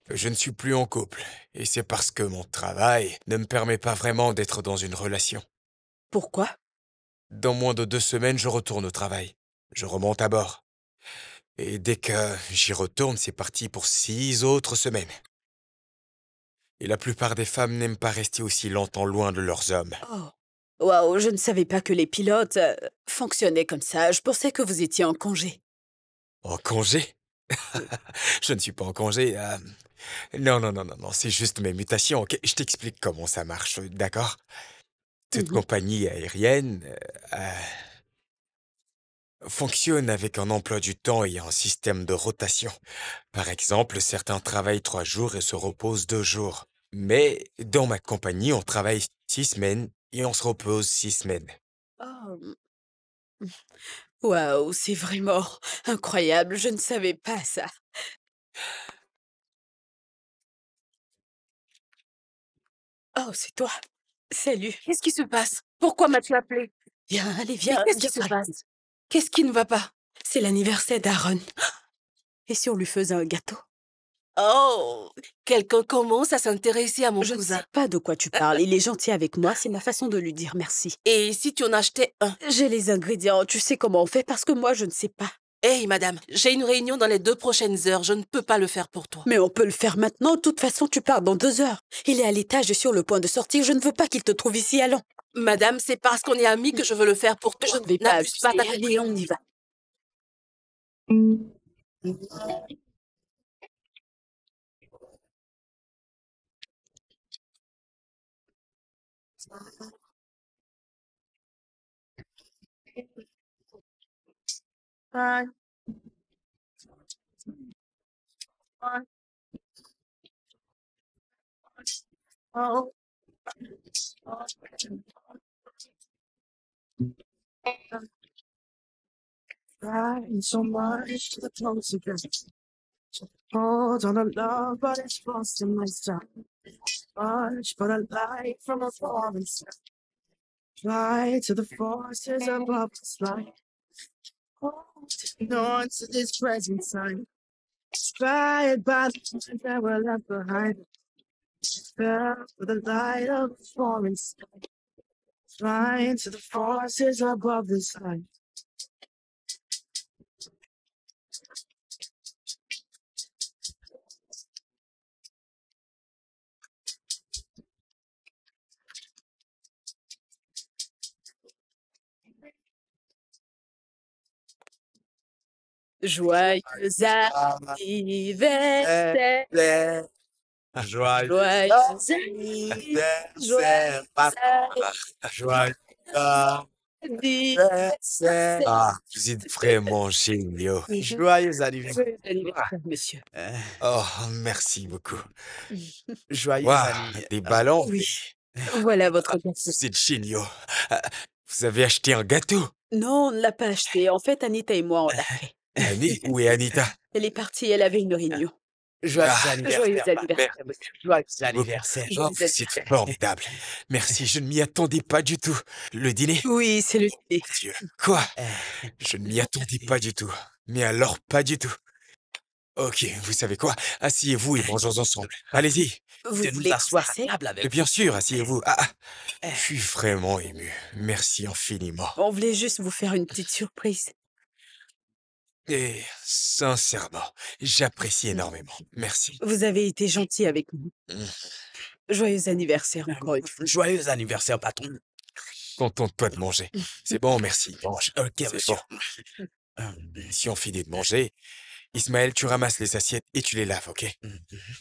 S2: que je ne suis plus en couple. Et c'est parce que mon travail ne me permet pas vraiment d'être dans une relation.
S4: Pourquoi?
S2: Dans moins de 2 semaines, je retourne au travail. Je remonte à bord. Et dès que j'y retourne, c'est parti pour 6 autres semaines. Et la plupart des femmes n'aiment pas rester aussi longtemps loin de leurs hommes.
S4: Oh. Waouh, je ne savais pas que les pilotes fonctionnaient comme ça. Je pensais que vous étiez en congé.
S2: En congé? Je ne suis pas en congé. Non, c'est juste mes mutations. Ok, je t'explique comment ça marche, d'accord? Toute
S4: Mhm.
S2: compagnie aérienne fonctionne avec un emploi du temps et un système de rotation. Par exemple, certains travaillent 3 jours et se reposent 2 jours. Mais dans ma compagnie, on travaille 6 semaines et on se repose 6 semaines.
S4: Oh, waouh, c'est vraiment incroyable. Je ne savais pas ça. Oh, c'est toi. Salut.
S3: Qu'est-ce qui se passe? Pourquoi m'as-tu appelé?
S4: Viens, allez,
S3: Mais
S4: viens,
S3: qu'est-ce
S4: viens
S3: qui se
S4: par
S3: passe?
S4: ici.
S3: Qu'est-ce qui ne va pas?
S4: C'est l'anniversaire d'Aaron. Et si on lui faisait un gâteau?
S3: Oh, quelqu'un commence à s'intéresser à mon
S4: Je ne
S3: cousin.
S4: sais pas de quoi tu parles. Il est gentil avec moi, c'est ma façon de lui dire merci.
S3: Et si tu en achetais un?
S4: J'ai les ingrédients, tu sais comment on fait parce que moi, je ne sais pas.
S3: Hey, madame, j'ai une réunion dans les 2 prochaines heures. Je ne peux pas le faire pour toi.
S4: Mais on peut le faire maintenant. De toute façon, tu pars dans 2 heures. Il est à l'étage et sur le point de sortir. Je ne veux pas qu'il te trouve ici. Allons.
S3: Madame, c'est parce qu'on est amis que je veux le faire pour toi.
S4: Je ne vais pas
S3: N'abuse pas
S4: abuser.
S3: ta...
S4: Allez, on y va.
S6: Trying so much to the close again. Hold on a love, but it's lost in my sight. Much but a light from a falling sky. Fly to the forces above the slide. Holding on to this present time. Inspired by the times that were left behind. Fell with the light of the falling sky. Flying to the forces above the slide.
S4: Joyeux anniversaire.
S1: Joyeux
S4: Joyeux
S1: anniversaire, patron. Joyeux anniversaire.
S2: Ah, vous êtes vraiment géniaux.
S1: Joyeux anniversaire.
S4: Joyeux anniversaire, monsieur.
S2: Oh, merci beaucoup.
S1: Joyeux
S2: Waouh,
S1: anniversaire.
S2: des ballons.
S4: Oui. Voilà votre gâteau.
S2: Vous êtes géniaux. Ah, vous avez acheté un gâteau.
S4: Non, on ne l'a pas acheté. En fait, Anita et moi, on l'a fait.
S2: Annie, où est Anita?
S4: Elle est partie, elle avait une réunion.
S1: Joyeux
S2: Ah,
S1: anniversaire.
S4: Joyeux
S1: patron.
S4: anniversaire, monsieur.
S1: Joyeux
S2: Beaucoup.
S1: anniversaire.
S2: Oh,
S4: Joyeux
S2: vous êtes
S4: anniversaire.
S2: formidable. Merci, je ne m'y attendais pas du tout. Le dîner?
S4: Oui, c'est le dîner.
S2: Dieu. Quoi?
S1: Euh,
S2: Je ne m'y attendais pas du tout. Mais alors, pas du tout. Ok, vous savez quoi? Asseyez-vous et mangeons ensemble. Allez-y.
S4: Vous
S1: de nous
S4: voulez
S1: asseoir
S4: passer?
S1: à table avec
S2: Bien sûr, asseyez-vous.
S1: Eh.
S2: Je suis vraiment ému. Merci infiniment.
S4: On voulait juste vous faire une petite surprise.
S2: Et sincèrement, j'apprécie énormément. Merci.
S4: Vous avez été gentil avec nous.
S2: Mm.
S4: Joyeux anniversaire encore une fois.
S1: Joyeux anniversaire, patron.
S2: Contente-toi de manger. C'est bon, merci. Mange.
S1: Ok,
S2: C'est
S1: monsieur.
S2: bon. Si on finit de manger, Ismaël, tu ramasses les assiettes et tu les laves, ok?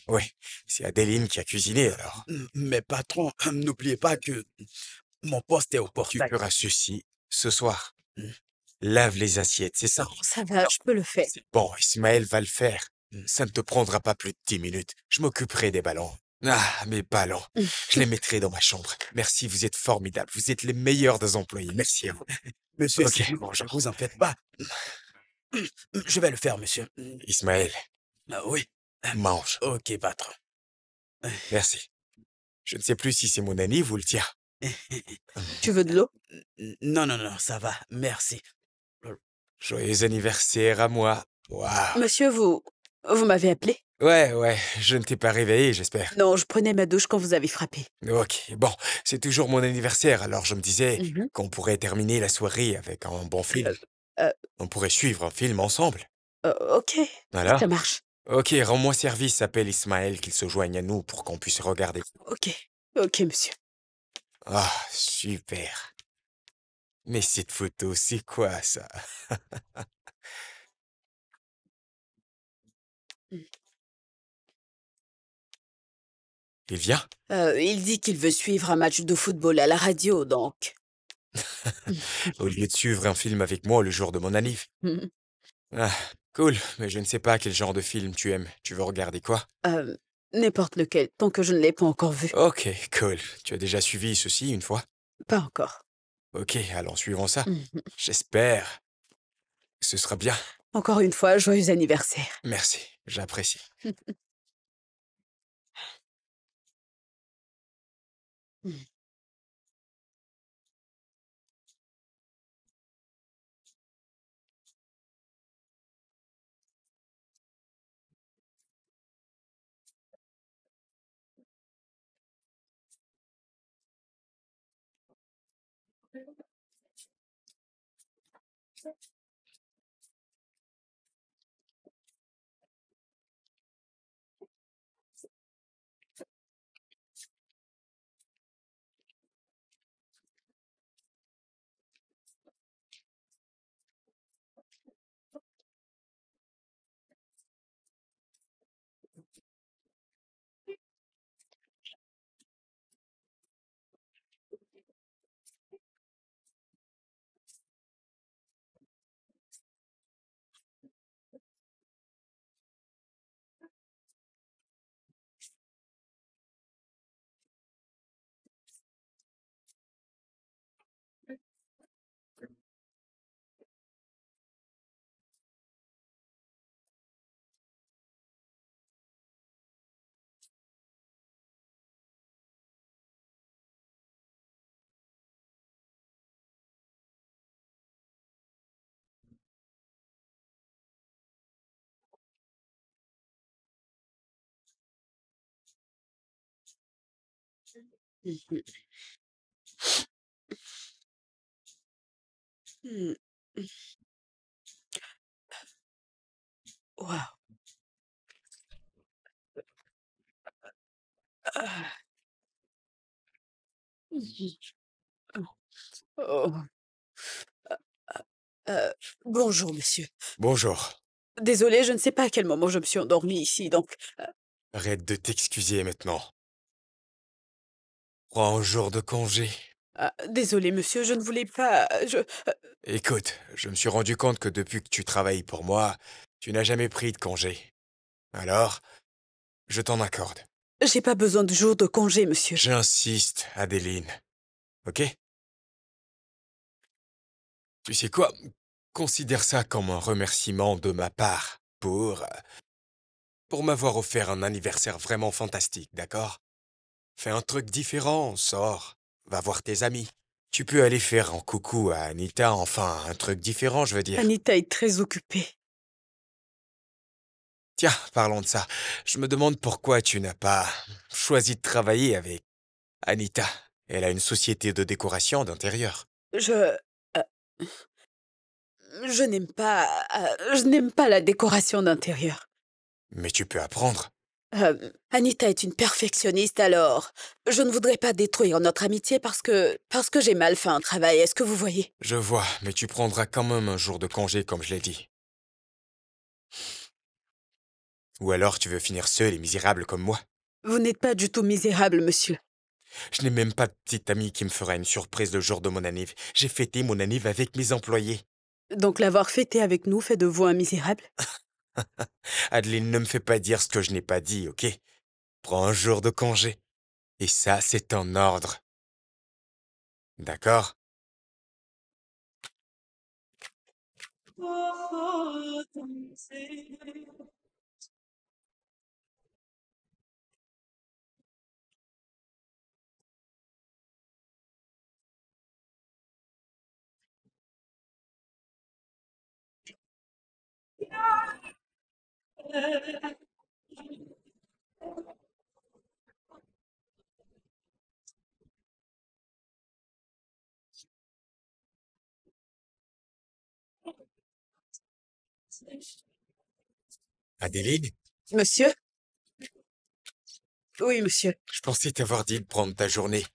S2: Oui, c'est Adeline qui a cuisiné alors.
S1: Mais patron, n'oubliez pas que mon poste est au
S2: Tu
S1: portail.
S2: feras ceci ce soir.
S1: Mm.
S2: Lave les assiettes, c'est ça?
S4: Non, ça va, je peux le faire.
S2: C'est bon, Ismaël va le faire.
S1: Mm.
S2: Ça ne te prendra pas plus de 10 minutes. Je m'occuperai des ballons. Ah, mes ballons. Je les mettrai dans ma chambre. Merci, vous êtes formidables. Vous êtes les meilleurs des employés. Merci à vous.
S1: Monsieur,
S2: Ok,
S1: s'il vous plaît,
S2: bonjour.
S1: vous en faites pas. Je vais le faire, monsieur.
S2: Ismaël,
S1: Oui,
S2: mange.
S1: ok, patron.
S2: Merci. Je ne sais plus si c'est mon ami ou le tien.
S4: Tu veux de l'eau?
S1: Non, non, non, ça va, merci.
S2: Joyeux anniversaire à moi. Waouh.
S4: Monsieur, vous m'avez appelé?
S2: Ouais, je ne t'ai pas réveillé, j'espère.
S4: Non, je prenais ma douche quand vous avez frappé.
S2: Ok, bon, c'est toujours mon anniversaire, alors je me disais
S4: Mhm.
S2: qu'on pourrait terminer la soirée avec un bon film.
S4: euh.
S2: On pourrait suivre un film ensemble.
S4: Ok,
S2: Voilà.
S4: ça marche.
S2: Ok, rends-moi service, appelle Ismaël qu'il se joigne à nous pour qu'on puisse regarder.
S4: Ok, monsieur.
S2: Ah, super. Mais cette photo, c'est quoi ça? Il vient?
S4: Il dit qu'il veut suivre un match de football à la radio, donc.
S2: Au lieu de suivre un film avec moi le jour de mon anniv. Ah, cool, mais je ne sais pas quel genre de film tu aimes. Tu veux regarder quoi?
S4: N'importe lequel, tant que je ne l'ai pas encore vu.
S2: Ok, cool. Tu as déjà suivi ceci une fois?
S4: Pas encore.
S2: Ok, allons suivons ça.
S4: Mhm.
S2: J'espère que ce sera bien.
S4: Encore une fois, joyeux anniversaire.
S2: Merci, j'apprécie.
S4: Mhm. Mhm. Waouh. Ah. Mhm. Oh. Euh, bonjour, monsieur.
S2: Bonjour.
S4: Désolée, je ne sais pas à quel moment je me suis endormie ici, donc...
S2: Arrête de t'excuser maintenant. Prends un jour de congé.
S4: désolée, monsieur, je ne voulais pas...
S2: Écoute, je me suis rendu compte que depuis que tu travailles pour moi, tu n'as jamais pris de congé. Alors, je t'en accorde.
S4: J'ai pas besoin de jours de congé, monsieur.
S2: J'insiste, Adeline. Ok? Tu sais quoi? Considère ça comme un remerciement de ma part pour m'avoir offert un anniversaire vraiment fantastique, d'accord? Fais un truc différent, sors, va voir tes amis. Tu peux aller faire un coucou à Anita, enfin, un truc différent, je veux dire.
S4: Anita est très occupée.
S2: Tiens, parlons de ça. Je me demande pourquoi tu n'as pas choisi de travailler avec Anita. Elle a une société de décoration d'intérieur.
S4: Je... euh, je n'aime pas la décoration d'intérieur.
S2: Mais tu peux apprendre.
S4: Anita est une perfectionniste, alors je ne voudrais pas détruire notre amitié parce que j'ai mal fait un travail, est-ce que vous voyez?
S2: Je vois, mais tu prendras quand même un jour de congé, comme je l'ai dit. Ou alors tu veux finir seul et misérable comme moi.
S4: Vous n'êtes pas du tout misérable, monsieur.
S2: Je n'ai même pas de petite amie qui me fera une surprise le jour de mon anniv. J'ai fêté mon anniv avec mes employés.
S4: Donc l'avoir fêté avec nous fait de vous un misérable?
S2: Adeline, ne me fais pas dire ce que je n'ai pas dit, ok? Prends un jour de congé. Et ça, c'est en ordre. D'accord? Adeline,
S4: Monsieur? Oui, monsieur.
S2: je pensais t'avoir dit de prendre ta journée.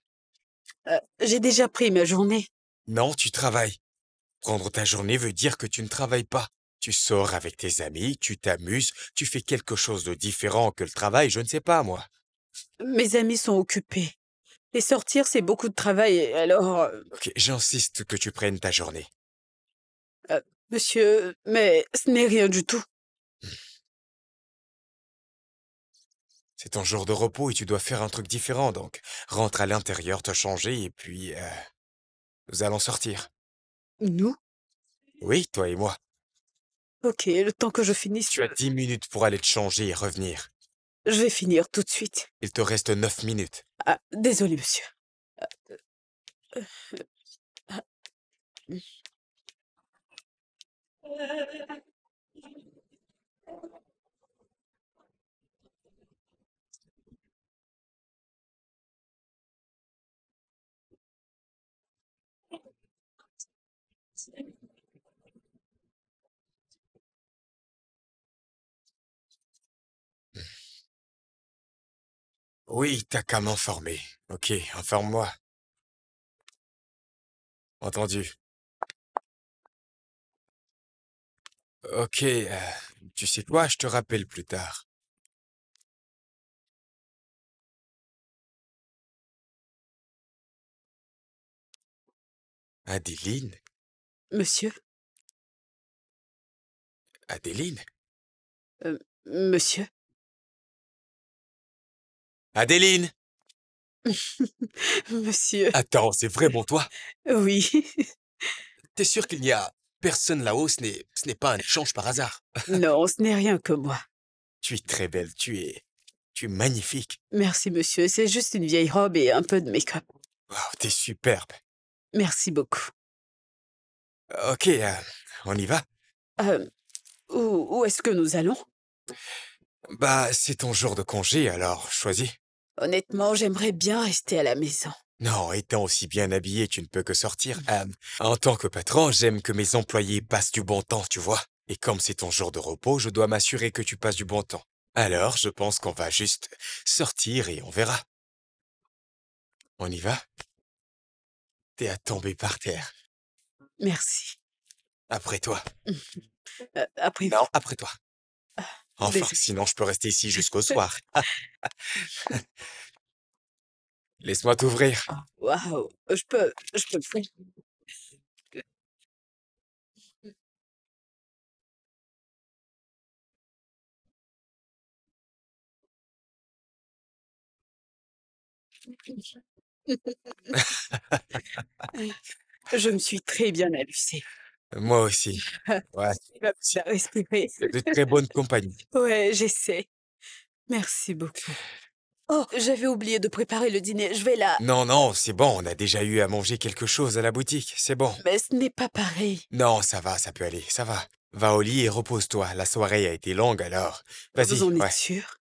S4: J'ai déjà pris ma journée.
S2: Non, tu travailles. Prendre ta journée veut dire que tu ne travailles pas. Tu sors avec tes amis, tu t'amuses, tu fais quelque chose de différent que le travail, je ne sais pas, moi.
S4: Mes amis sont occupés. Et sortir, c'est beaucoup de travail. Et alors,
S2: Ok, j'insiste que tu prennes ta journée.
S4: monsieur, mais ce n'est rien du tout.
S2: C'est ton jour de repos et tu dois faire un truc différent, donc rentre à l'intérieur, te changer et puis nous allons sortir.
S4: Nous?
S2: Oui, toi et moi.
S4: Ok, le temps que je finisse,
S2: Tu as 10 minutes pour aller te changer et revenir.
S4: je vais finir tout de suite.
S2: Il te reste 9 minutes.
S4: Ah, désolé, monsieur.
S2: Oui, t'as qu'à m'informer. Ok, informe-moi. Entendu. Ok, tu sais quoi, je te rappelle plus tard. Adeline?
S4: Monsieur?
S2: Adeline?
S4: Monsieur?
S2: Adeline!
S4: Monsieur?
S2: Attends, c'est vraiment toi?
S4: Oui.
S2: T'es sûr qu'il n'y a personne là-haut? Ce n'est pas un échange par hasard.
S4: Non, ce n'est rien que moi.
S2: Tu es très belle, tu es magnifique.
S4: Merci, monsieur. C'est juste une vieille robe et un peu de make-up.
S2: Wow, t'es superbe.
S4: Merci beaucoup.
S2: Ok, on y va?
S4: Euh, où est-ce que nous allons?
S2: Bah, c'est ton jour de congé, alors choisis.
S4: Honnêtement, j'aimerais bien rester à la maison.
S2: Non, étant aussi bien habillé, tu ne peux que sortir. En tant que patron, j'aime que mes employés passent du bon temps, tu vois. Et comme c'est ton jour de repos, je dois m'assurer que tu passes du bon temps. Alors, je pense qu'on va juste sortir et on verra. On y va? T'es à tomber par terre.
S4: Merci.
S2: Après toi.
S4: Après
S2: Non,
S4: vous.
S2: après toi. Enfin,
S4: Désolée.
S2: sinon je peux rester ici jusqu'au soir. Laisse-moi t'ouvrir.
S4: Waouh. Je peux le faire. Je me suis très bien amusée.
S2: Moi aussi. Ouais,
S4: Il va me faire respirer.
S2: c'est de très bonne compagnie.
S4: Ouais, j'essaie. Merci beaucoup. Oh, j'avais oublié de préparer le dîner. Je vais là.
S2: Non, non, c'est bon, on a déjà eu à manger quelque chose à la boutique, c'est bon.
S4: Mais ce n'est pas pareil.
S2: Non, ça va, ça peut aller, ça va. Va au lit et repose-toi, la soirée a été longue alors.
S4: Vous
S2: Vas-y,
S4: en êtes
S2: ouais.
S4: sûr?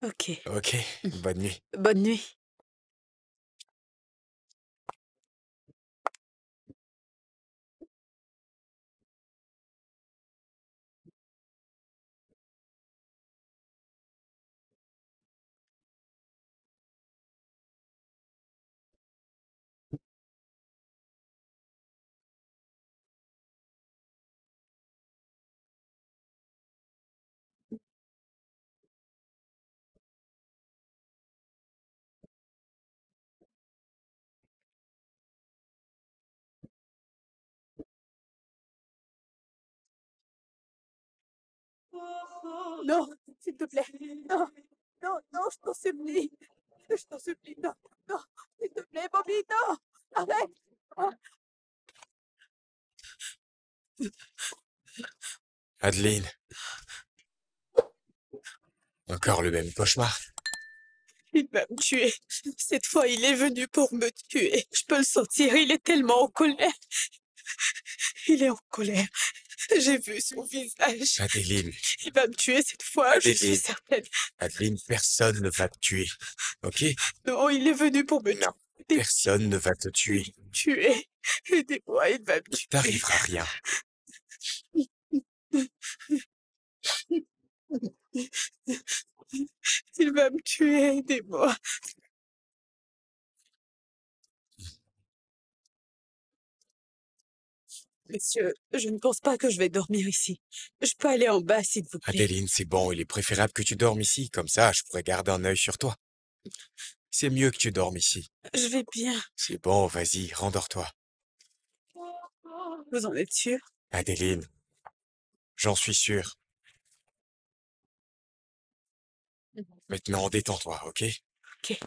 S4: Ok.
S2: Ok, bonne nuit.
S4: Bonne nuit. Non, s'il te plaît. Non, non, non, je t'en supplie. Je t'en supplie. Non, non, s'il te plaît, Bobby, non. Arrête. Ah,
S2: Adeline. Encore le même cauchemar.
S4: il va me tuer. Cette fois, il est venu pour me tuer. Je peux le sentir. Il est tellement en colère. Il est en colère. J'ai vu son visage.
S2: Adeline,
S4: Il va me tuer cette fois, je suis
S2: Adeline.
S4: certaine.
S2: Adeline, personne ne va te tuer. Ok?
S4: Non, il est venu pour me
S2: Non, personne ne va te tuer.
S4: tuer. Aidez-moi, il va me tuer.
S2: T'arriveras rien.
S4: Il va me tuer, aidez-moi. Monsieur, je ne pense pas que je vais dormir ici. Je peux aller en bas, s'il vous plaît.
S2: Adeline, c'est bon, il est préférable que tu dormes ici, comme ça je pourrais garder un œil sur toi. C'est mieux que tu dormes ici.
S4: Je vais bien.
S2: C'est bon, vas-y, rendors-toi.
S4: Vous en êtes sûr?
S2: Adeline, j'en suis sûr. Maintenant, détends-toi, ok?
S4: Ok.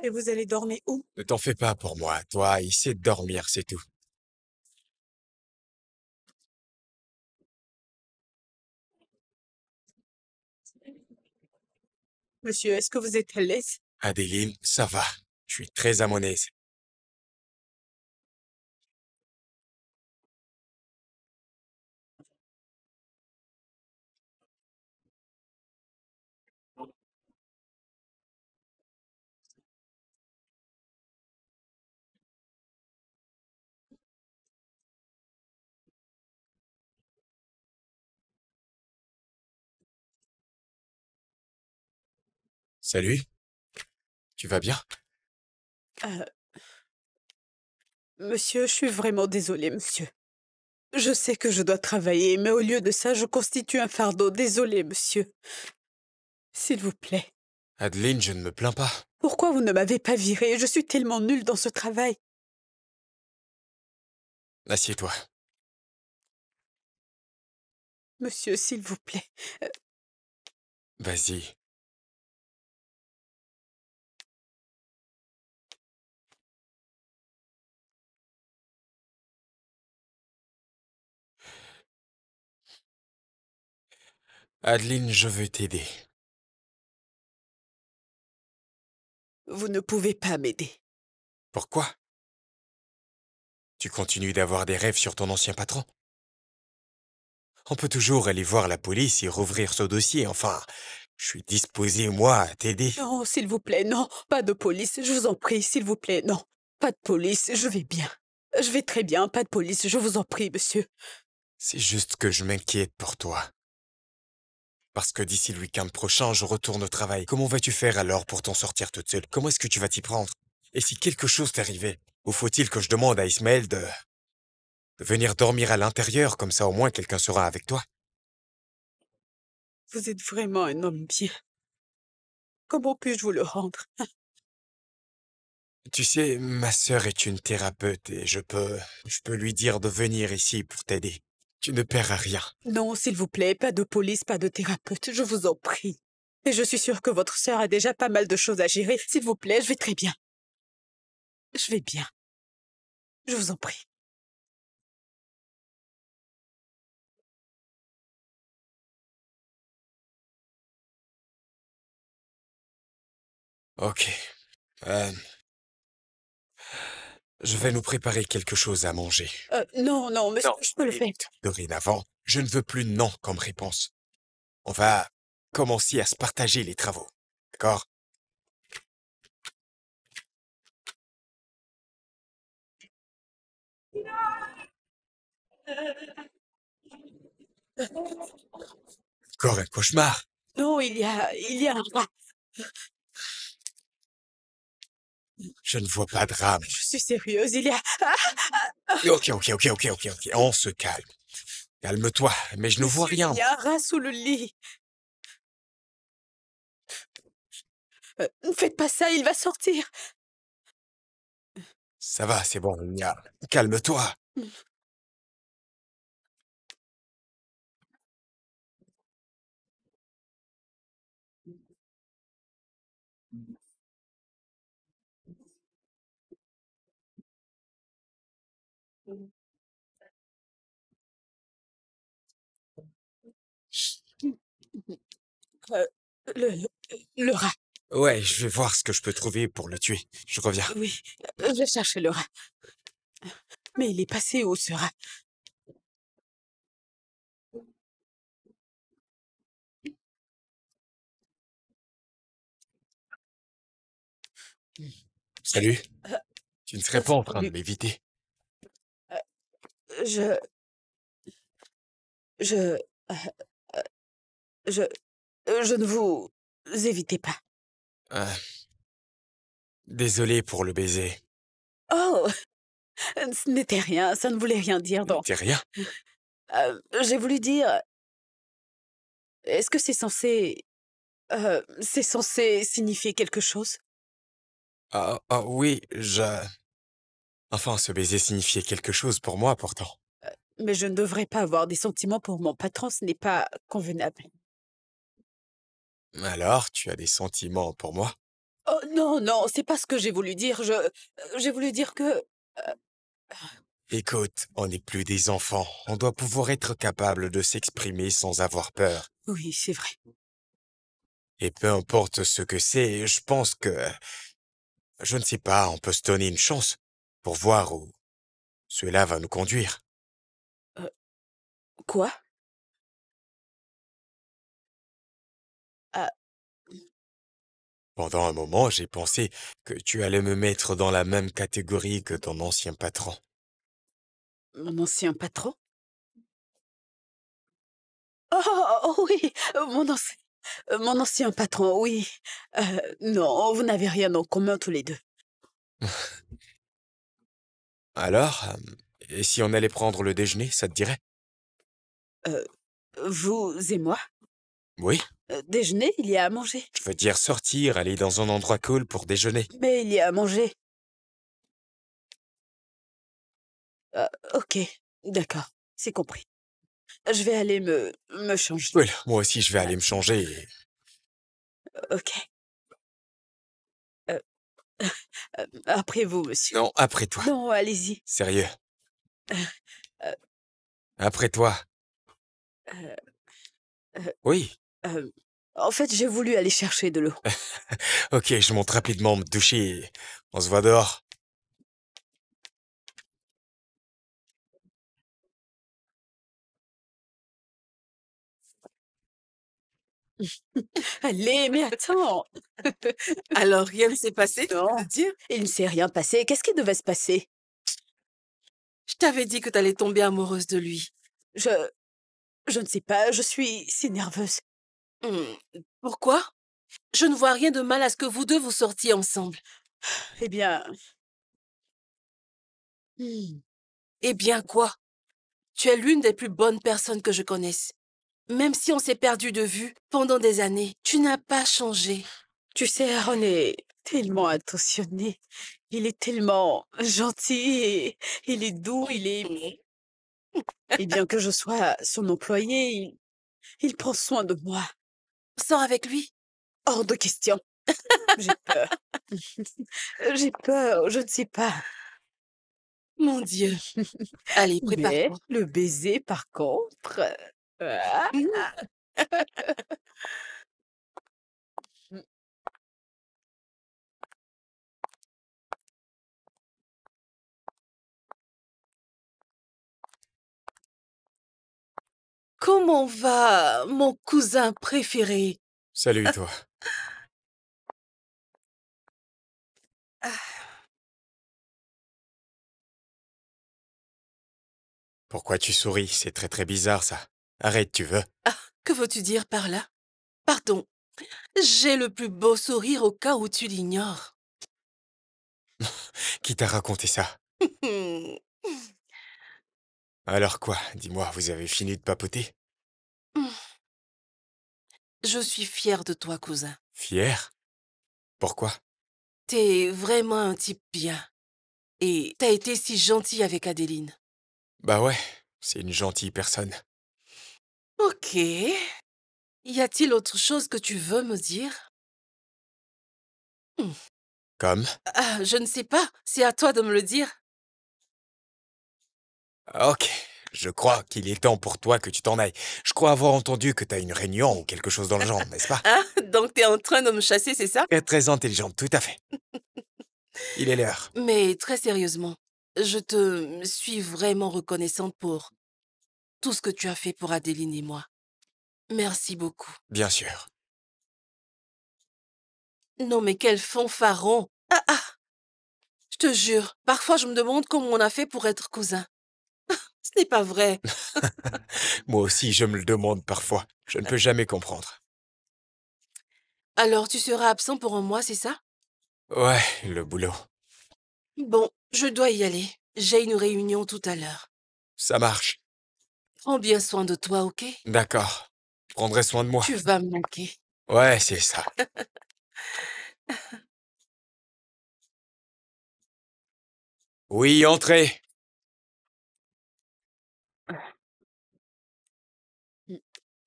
S4: Et vous allez dormir où?
S2: Ne t'en fais pas pour moi. Toi, essaie de dormir, c'est tout.
S4: Monsieur, est-ce que vous êtes à l'aise?
S2: Adeline, ça va. Je suis très à mon aise. Salut, tu vas bien?
S4: Euh, Monsieur, je suis vraiment désolée, monsieur. Je sais que je dois travailler, mais au lieu de ça, je constitue un fardeau. Désolée, monsieur. S'il vous plaît.
S2: Adeline, je ne me plains pas.
S4: Pourquoi vous ne m'avez pas virée? Je suis tellement nulle dans ce travail.
S2: Assieds-toi.
S4: Monsieur, s'il vous plaît.
S2: Vas-y. Adeline, je veux t'aider.
S4: Vous ne pouvez pas m'aider.
S2: Pourquoi? Tu continues d'avoir des rêves sur ton ancien patron? On peut toujours aller voir la police et rouvrir ce dossier. Enfin, je suis disposé, moi, à t'aider.
S4: Non, s'il vous plaît, non. Pas de police, je vous en prie, s'il vous plaît, non. Pas de police, je vais bien. Je vais très bien, pas de police, je vous en prie, monsieur.
S2: C'est juste que je m'inquiète pour toi. Parce que d'ici le week-end prochain, je retourne au travail. Comment vas-tu faire alors pour t'en sortir toute seule? Comment est-ce que tu vas t'y prendre? Et si quelque chose t'arrivait? Ou faut-il que je demande à Ismaël de venir dormir à l'intérieur, comme ça au moins quelqu'un sera avec toi?
S4: Vous êtes vraiment un homme bien. Comment puis-je vous le rendre?
S2: Tu sais, ma sœur est une thérapeute et je peux lui dire de venir ici pour t'aider. Tu ne paieras rien.
S4: Non, s'il vous plaît, pas de police, pas de thérapeute, je vous en prie. Et je suis sûre que votre sœur a déjà pas mal de choses à gérer. S'il vous plaît, je vais très bien. Je vais bien. Je vous en prie.
S2: Ok. Euh, je vais nous préparer quelque chose à manger.
S4: Non, non, monsieur,
S2: Non,
S4: je peux le faire.
S2: écoute, dorénavant, je ne veux plus non comme réponse. On va commencer à se partager les travaux. D'accord? Encore un cauchemar.
S4: Non, il y a un rat.
S2: Je ne vois pas de rame.
S4: Je suis sérieuse, il y a...
S2: Ok. On se calme. Calme-toi, mais je ne vois
S4: Monsieur,
S2: rien.
S4: il y a un rat sous le lit. Ne faites pas ça, il va sortir.
S2: Ça va, c'est bon, Nya. Calme-toi.
S4: Euh, le, le rat,
S2: Ouais, je vais voir ce que je peux trouver pour le tuer. Je reviens.
S4: oui. Je vais chercher le rat. Mais il est passé où, ce rat?
S2: Salut. Tu ne serais pas en train de
S4: Salut.
S2: m'éviter?
S4: Je... Je... euh, je... Je ne vous évitez pas.
S2: Euh, Désolé pour le baiser.
S4: Oh, Ce n'était rien, ça ne voulait rien dire. Donc,
S2: T'es rien?
S4: j'ai voulu dire, est-ce que c'est censé signifier quelque chose?
S2: Ah oui, Enfin, ce baiser signifiait quelque chose pour moi, pourtant.
S4: Mais je ne devrais pas avoir des sentiments pour mon patron, ce n'est pas convenable.
S2: Alors, tu as des sentiments pour moi?
S4: Oh non, non, c'est pas ce que j'ai voulu dire. J'ai voulu dire que
S2: Écoute, on n'est plus des enfants. On doit pouvoir être capable de s'exprimer sans avoir peur.
S4: oui, c'est vrai.
S2: Et peu importe ce que c'est, je pense que, je ne sais pas, on peut se donner une chance pour voir où cela va nous conduire.
S4: Quoi? Ah,
S2: Pendant un moment, j'ai pensé que tu allais me mettre dans la même catégorie que ton ancien patron.
S4: mon ancien patron? Oh oui, mon ancien patron, oui. Non, vous n'avez rien en commun tous les deux.
S2: Alors, et si on allait prendre le déjeuner, ça te dirait?
S4: Euh, vous et moi?
S2: Oui,
S4: Déjeuner, il y a à manger.
S2: je veux dire sortir, aller dans un endroit cool pour déjeuner.
S4: Mais il y a à manger. Ok, d'accord, c'est compris. Je vais aller me changer.
S2: Cool, moi aussi je vais aller me changer.
S4: Ok. Euh, après vous, monsieur.
S2: Non, après toi.
S4: Non, allez-y.
S2: Sérieux.
S4: Euh,
S2: Après toi.
S4: euh, euh,
S2: Oui.
S4: euh, en fait, j'ai voulu aller chercher de l'eau.
S2: Ok, je monte rapidement me doucher et on se voit dehors.
S4: Allez, mais attends.
S3: Alors, rien ne s'est passé, tu veux
S4: Non,
S3: dire?
S4: il ne s'est rien passé. Qu'est-ce qui devait se passer?
S3: Je t'avais dit que t'allais tomber amoureuse de lui.
S4: Je, je ne sais pas, je suis si nerveuse.
S3: Hmm, Pourquoi? Je ne vois rien de mal à ce que vous deux vous sortiez ensemble.
S4: Eh bien, hmm,
S3: Eh bien quoi? Tu es l'une des plus bonnes personnes que je connaisse. Même si on s'est perdu de vue pendant des années, tu n'as pas changé.
S4: tu sais, Aaron est tellement attentionné. Il est tellement gentil et il est doux, il est... Et bien que je sois son employé, il prend soin de moi.
S3: Sors avec lui.
S4: Hors de question. J'ai peur. J'ai peur, je ne sais pas.
S3: Mon Dieu. Allez,
S4: Mais
S3: prépare-toi.
S4: le baiser, par contre... ah, mm,
S3: Comment va mon cousin préféré?
S2: Salut toi. Pourquoi tu souris? C'est très très bizarre ça. Arrête, tu veux?
S3: Que veux-tu dire par là? Pardon, j'ai le plus beau sourire au cas où tu l'ignores.
S2: Qui t'a raconté ça?
S3: Hmm,
S2: Alors quoi? Dis-moi, vous avez fini de papoter?
S3: Je suis fière de toi, cousin.
S2: Fier? Pourquoi?
S3: T'es vraiment un type bien. Et t'as été si gentil avec Adeline.
S2: Bah ouais, c'est une gentille personne.
S3: Ok. Y a-t-il autre chose que tu veux me dire? Hmm.
S2: Comme?
S3: Ah, je ne sais pas. C'est à toi de me le dire.
S2: Ok, je crois qu'il est temps pour toi que tu t'en ailles. Je crois avoir entendu que t'as une réunion ou quelque chose dans le genre, n'est-ce pas?
S3: Hein? Donc t'es en train de me chasser, c'est ça?
S2: Très très intelligente, tout à fait. Il est l'heure.
S3: Mais très sérieusement, je te suis vraiment reconnaissante pour tout ce que tu as fait pour Adeline et moi. Merci beaucoup.
S2: Bien sûr.
S3: Non mais quel fanfaron! Ah! Je te jure, parfois je me demande comment on a fait pour être cousins. Ce n'est pas vrai.
S2: Moi aussi, je me le demande parfois. Je ne peux jamais comprendre.
S3: Alors tu seras absent pour un mois, c'est ça?
S2: Ouais, le boulot.
S3: Bon, je dois y aller. J'ai une réunion tout à l'heure.
S2: Ça marche.
S3: Prends bien soin de toi, ok?
S2: D'accord. Je prendrai soin de moi.
S3: Tu vas me manquer.
S2: Ouais, c'est ça. Oui, entrez.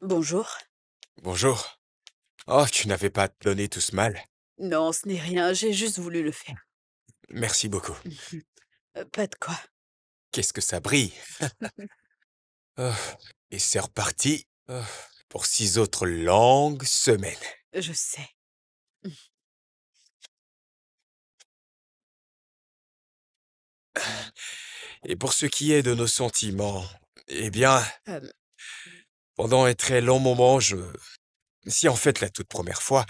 S4: Bonjour.
S2: Bonjour. Oh, tu n'avais pas à te donner tout ce mal.
S4: Non, ce n'est rien, j'ai juste voulu le faire.
S2: Merci beaucoup.
S4: Pas de quoi.
S2: Qu'est-ce que ça brille. Oh, et c'est reparti pour 6 autres longues semaines.
S4: Je sais.
S2: Et pour ce qui est de nos sentiments, eh bien,
S4: Euh,
S2: pendant un très long moment, si en fait la toute première fois,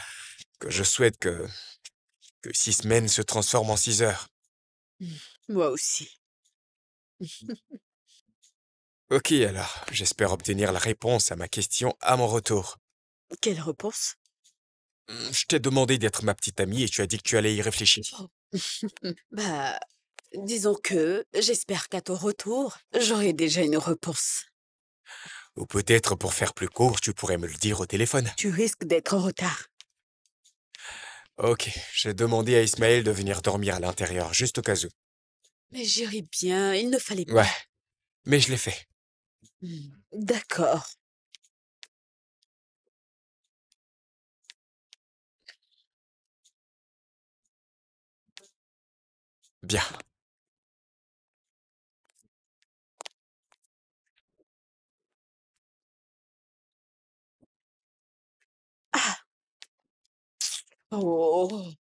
S2: que je souhaite que 6 semaines se transforment en 6 heures.
S4: Moi aussi.
S2: Ok, alors, j'espère obtenir la réponse à ma question à mon retour.
S4: Quelle réponse?
S2: Je t'ai demandé d'être ma petite amie et tu as dit que tu allais y réfléchir.
S4: Bah, disons que j'espère qu'à ton retour, j'aurai déjà une réponse.
S2: Ou peut-être, pour faire plus court, tu pourrais me le dire au téléphone.
S4: Tu risques d'être en retard.
S2: Ok, j'ai demandé à Ismaël de venir dormir à l'intérieur, juste au cas où.
S4: Mais j'irai bien, il ne fallait
S2: Ouais,
S4: pas.
S2: mais je l'ai fait.
S4: D'accord.
S2: Bien.
S4: Ah! Oh!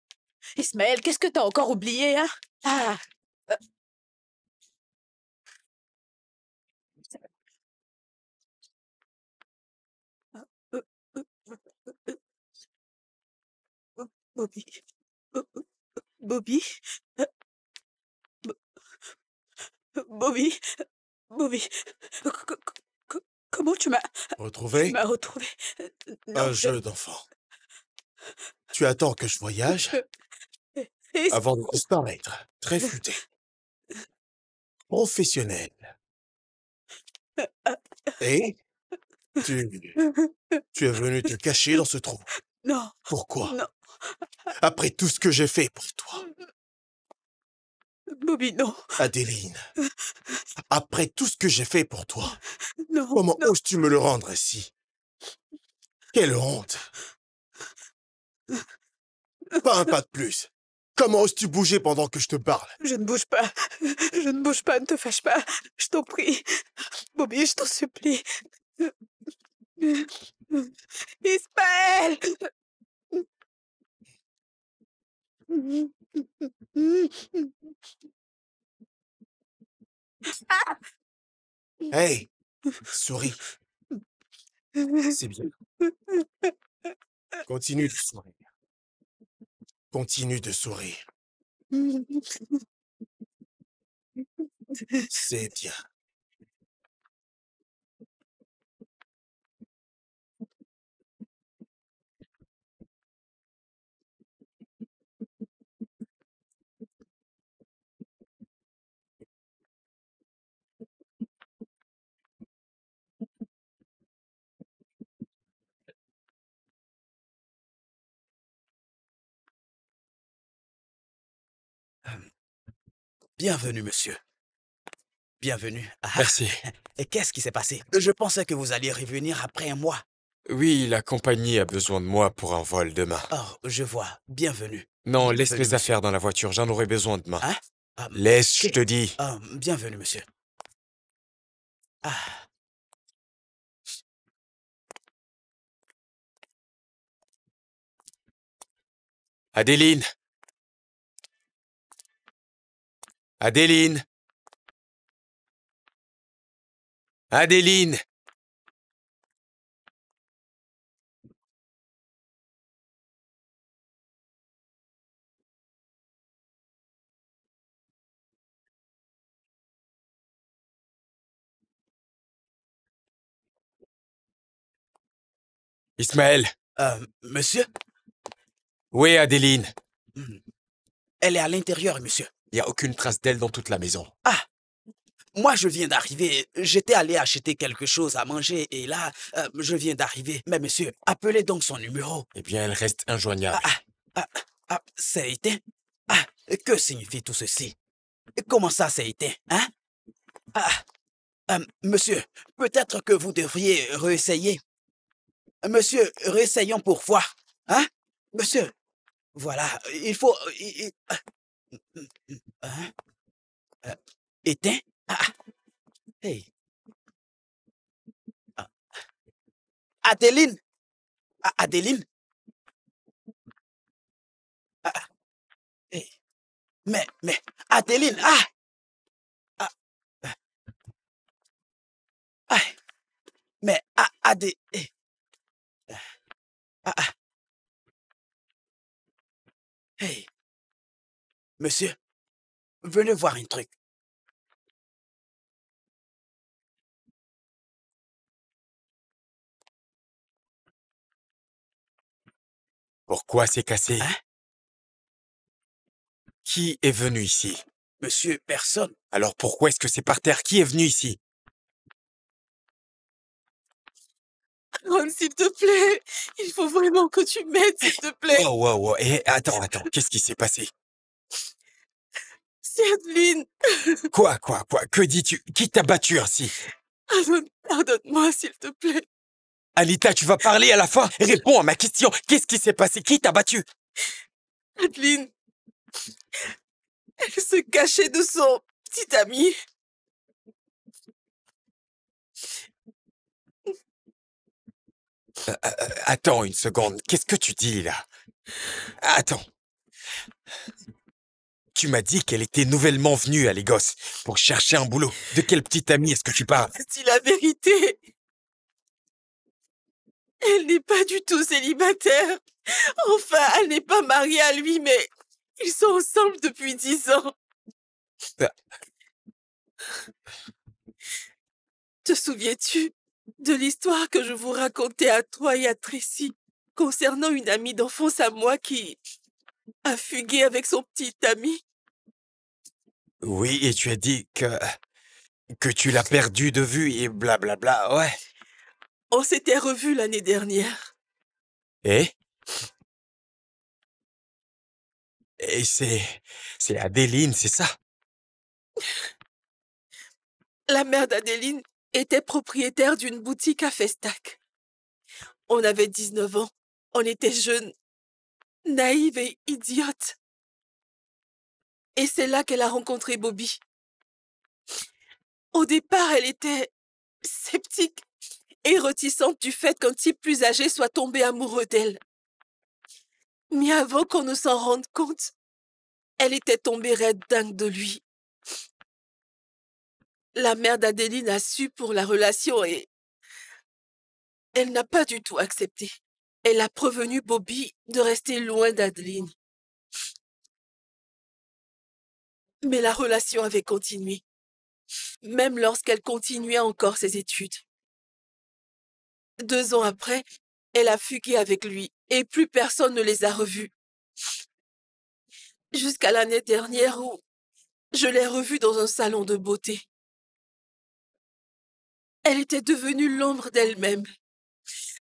S4: Ismaël, qu'est-ce que t'as encore oublié, hein? Ah! Euh, euh, euh, Bobby. Bobby? Euh, Bobby? Bobby? Comment tu
S6: Retrouvé?
S4: m'as retrouvé? Non,
S6: Un jeu d'enfant. Tu attends que je voyage
S4: Is-
S6: avant de disparaître. Très futé. Professionnel. Et tu, tu es venu te cacher dans ce trou.
S4: Non,
S6: Pourquoi?
S4: non,
S6: Après tout ce que j'ai fait pour toi.
S4: Bobby, non,
S6: Adéline. Après tout ce que j'ai fait pour toi.
S4: non,
S6: Comment
S4: non,
S6: oses-tu me le rendre ainsi? Quelle honte! Pas un pas de plus. Comment oses-tu bouger pendant que je te parle?
S4: je ne bouge pas, je ne bouge pas, ne te fâche pas, je t'en prie, Bobby, je t'en supplie. Ismaël!
S6: Hey, souris. C'est bien. Continue de sourire. Continue de sourire. C'est bien.
S1: Bienvenue, monsieur. Bienvenue. Ah,
S2: Merci.
S1: et qu'est-ce qui s'est passé? Je pensais que vous alliez revenir après un mois.
S2: Oui, la compagnie a besoin de moi pour un vol demain.
S1: Oh, je vois. Bienvenue.
S2: Non, laisse
S1: Bienvenue,
S2: les
S1: monsieur.
S2: affaires dans la voiture, j'en aurai besoin demain.
S1: Hein? Ah,
S2: Laisse, je
S1: ok.
S2: te dis.
S1: Ah, bienvenue, monsieur. Ah,
S2: Adéline! Adéline! Adéline! Ismaël!
S1: monsieur?
S2: Où est Adéline?
S1: Hmm. Elle est à l'intérieur, monsieur.
S2: Il n'y a aucune trace d'elle dans toute la maison.
S1: Ah, moi je viens d'arriver. J'étais allé acheter quelque chose à manger et là, je viens d'arriver. Mais monsieur, appelez donc son numéro.
S2: Eh bien, elle reste
S1: Ah,
S2: injoignable.
S1: c'est éteint? Ah, que signifie tout ceci? Comment ça, c'est éteint, hein? Ah, monsieur, peut-être que vous devriez réessayer. Monsieur, réessayons pour voir. Hein? Monsieur, voilà, il faut... hein? Éteint? Hey. Ah, Adeline? Adeline? Hey. Mais, Adeline, ah, ah, mais, ah, hey, monsieur, venez voir un truc.
S2: Pourquoi c'est cassé?
S1: Hein?
S2: Qui est venu ici?
S1: Monsieur, personne.
S2: Alors pourquoi est-ce que c'est par terre? Qui est venu ici?
S3: Ron, s'il te plaît, il faut vraiment que tu m'aides, s'il te plaît.
S2: Wow. Et attends. Qu'est-ce qui s'est passé?
S3: C'est Adeline.
S2: Quoi? Que dis-tu? Qui t'a battu ainsi?
S3: Pardonne-moi, s'il te plaît.
S2: Anita, tu vas parler à la fin? Réponds à ma question. Qu'est-ce qui s'est passé? Qui t'a battu?
S3: Adeline, elle se cachait de son petit ami.
S2: Attends une seconde. Qu'est-ce que tu dis là? Attends. Tu m'as dit qu'elle était nouvellement venue à Lagos pour chercher un boulot. De quel petit ami est-ce que tu parles?
S3: Dis la vérité. Elle n'est pas du tout célibataire. Enfin, elle n'est pas mariée à lui, mais ils sont ensemble depuis 10 ans. Te souviens-tu de l'histoire que je vous racontais à toi et à Tracy concernant une amie d'enfance à moi qui a fugué avec son petit ami?
S2: Oui, et tu as dit que tu l'as perdu de vue et blablabla, ouais.
S3: On s'était revus l'année dernière.
S2: Et c'est Adeline, c'est ça?
S3: La mère d'Adeline était propriétaire d'une boutique à Festac. On avait 19 ans. On était jeunes, naïves et idiotes. Et c'est là qu'elle a rencontré Bobby. Au départ, elle était sceptique et réticente du fait qu'un type plus âgé soit tombé amoureux d'elle. Mais avant qu'on ne s'en rende compte, elle était tombée raide dingue de lui. La mère d'Adeline a su pour la relation et elle n'a pas du tout accepté. Elle a prévenu Bobby de rester loin d'Adeline. Mais la relation avait continué, même lorsqu'elle continuait encore ses études. 2 ans après, elle a fugué avec lui et plus personne ne les a revus. Jusqu'à l'année dernière où je l'ai revue dans un salon de beauté. Elle était devenue l'ombre d'elle-même.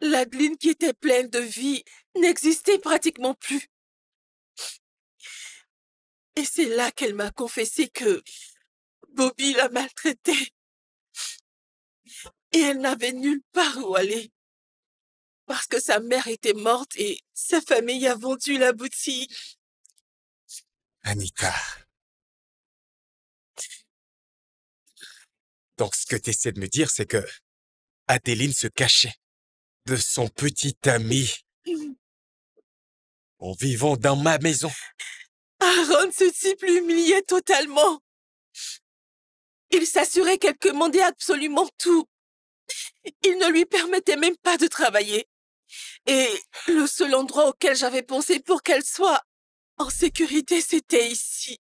S3: L'Adeline qui était pleine de vie n'existait pratiquement plus. Et c'est là qu'elle m'a confessé que Bobby la maltraitait. Et elle n'avait nulle part où aller. Parce que sa mère était morte et sa famille a vendu la boutique.
S2: Anita. Donc ce que tu essaies de me dire, c'est que Adeline se cachait de son petit ami en vivant dans ma maison.
S3: Aaron, ce type l'humiliait totalement. Il s'assurait qu'elle commandait absolument tout. Il ne lui permettait même pas de travailler. Et le seul endroit auquel j'avais pensé pour qu'elle soit en sécurité, c'était ici.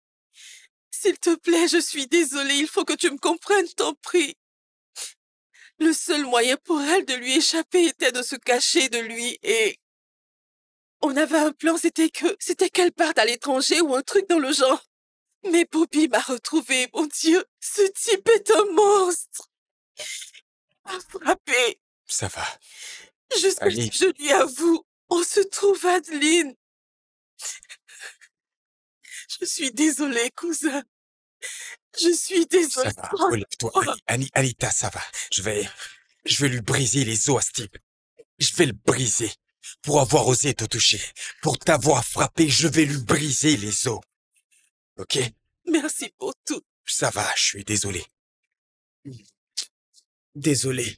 S3: S'il te plaît, je suis désolée, il faut que tu me comprennes, t'en prie. Le seul moyen pour elle de lui échapper était de se cacher de lui et... On avait un plan, c'était qu'elle parte à l'étranger ou un truc dans le genre. Mais Bobby m'a retrouvé, mon Dieu. Ce type est un monstre. Il m'a frappé.
S2: Ça va.
S3: Jusqu'à ce
S2: Ali.
S3: que je lui avoue. On se trouve, Adeline. Je suis désolée, cousin. Je suis
S2: Ça
S3: désolée.
S2: va. Relève-toi. Anita, ça va. Je vais lui briser les os à ce type. Je vais le briser. Pour avoir osé te toucher. Pour t'avoir frappé, je vais lui briser les os. Ok?
S3: Merci pour tout.
S2: Ça va, je suis désolé.
S1: Désolé.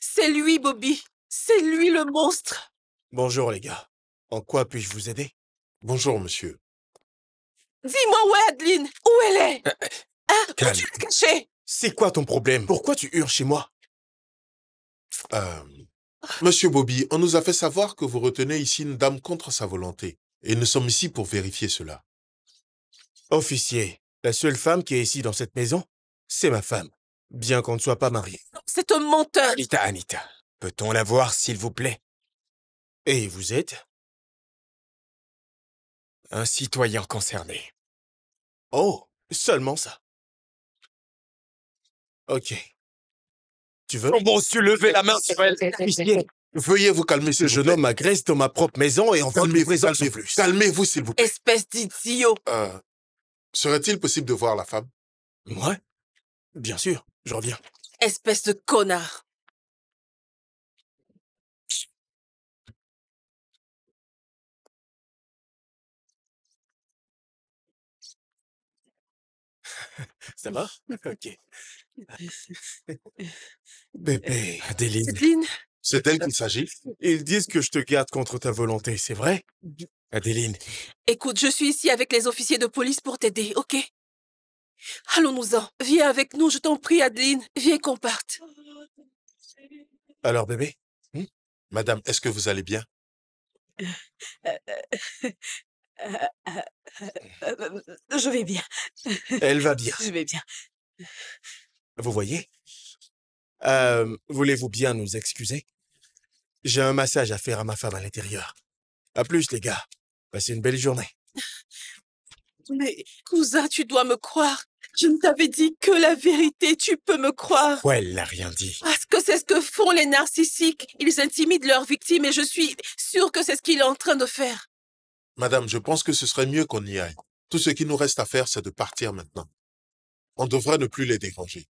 S3: C'est lui, Bobby. C'est lui le monstre.
S7: Bonjour les gars. En quoi puis-je vous aider? Bonjour monsieur.
S3: Dis-moi où est Adeline. Où elle est? Hein? Où
S2: Calme.
S3: tu l'as cachée?
S7: C'est quoi ton problème? Pourquoi tu hurles chez moi? Monsieur Bobby, on nous a fait savoir que vous retenez ici une dame contre sa volonté. Et nous sommes ici pour vérifier cela.
S8: Officier, la seule femme qui est ici dans cette maison, c'est ma femme, bien qu'on ne soit pas mariés.
S3: C'est un menteur.
S2: Anita. Peut-on la voir, s'il vous plaît?
S8: Et vous êtes?
S2: Un citoyen concerné.
S8: Oh, seulement ça. Ok. Tu veux?
S2: Monsieur, levez la main sur elle.
S8: Officier,
S7: Veuillez vous calmer,
S8: ce
S7: s'il vous
S8: jeune
S7: plaît.
S8: homme m'agresse dans ma propre maison et en votre
S7: Calmez-vous,
S8: présence en
S7: calmez-vous.
S8: plus.
S7: Calmez-vous, s'il vous plaît.
S3: Espèce d'idiot.
S7: Serait-il possible de voir la femme?
S8: Ouais, bien sûr, je reviens.
S3: Espèce de connard.
S8: Ça va? Ok. Bébé,
S2: Adeline.
S3: Adeline,
S7: C'est d'elle qu'il s'agit?
S8: ils disent que je te garde contre ta volonté, c'est vrai?
S2: Adeline.
S3: écoute, je suis ici avec les officiers de police pour t'aider, ok? Allons-nous-en. Viens avec nous, je t'en prie, Adeline. Viens qu'on parte.
S8: Alors bébé?
S7: Madame, est-ce que vous allez bien?
S4: Je vais bien.
S8: Elle va bien.
S4: Je vais bien.
S8: Vous voyez? Voulez-vous bien nous excuser? J'ai un massage à faire à ma femme à l'intérieur. À plus, les gars. Passez une belle journée.
S3: Mais, cousin, tu dois me croire. Je ne t'avais dit que la vérité, tu peux me croire.
S2: Ouais, elle n'a rien dit.
S3: Parce que c'est ce que font les narcissiques. Ils intimident leurs victimes et je suis sûre que c'est ce qu'il est en train de faire.
S7: Madame, je pense que ce serait mieux qu'on y aille. Tout ce qui nous reste à faire, c'est de partir maintenant. On devrait ne plus les déranger.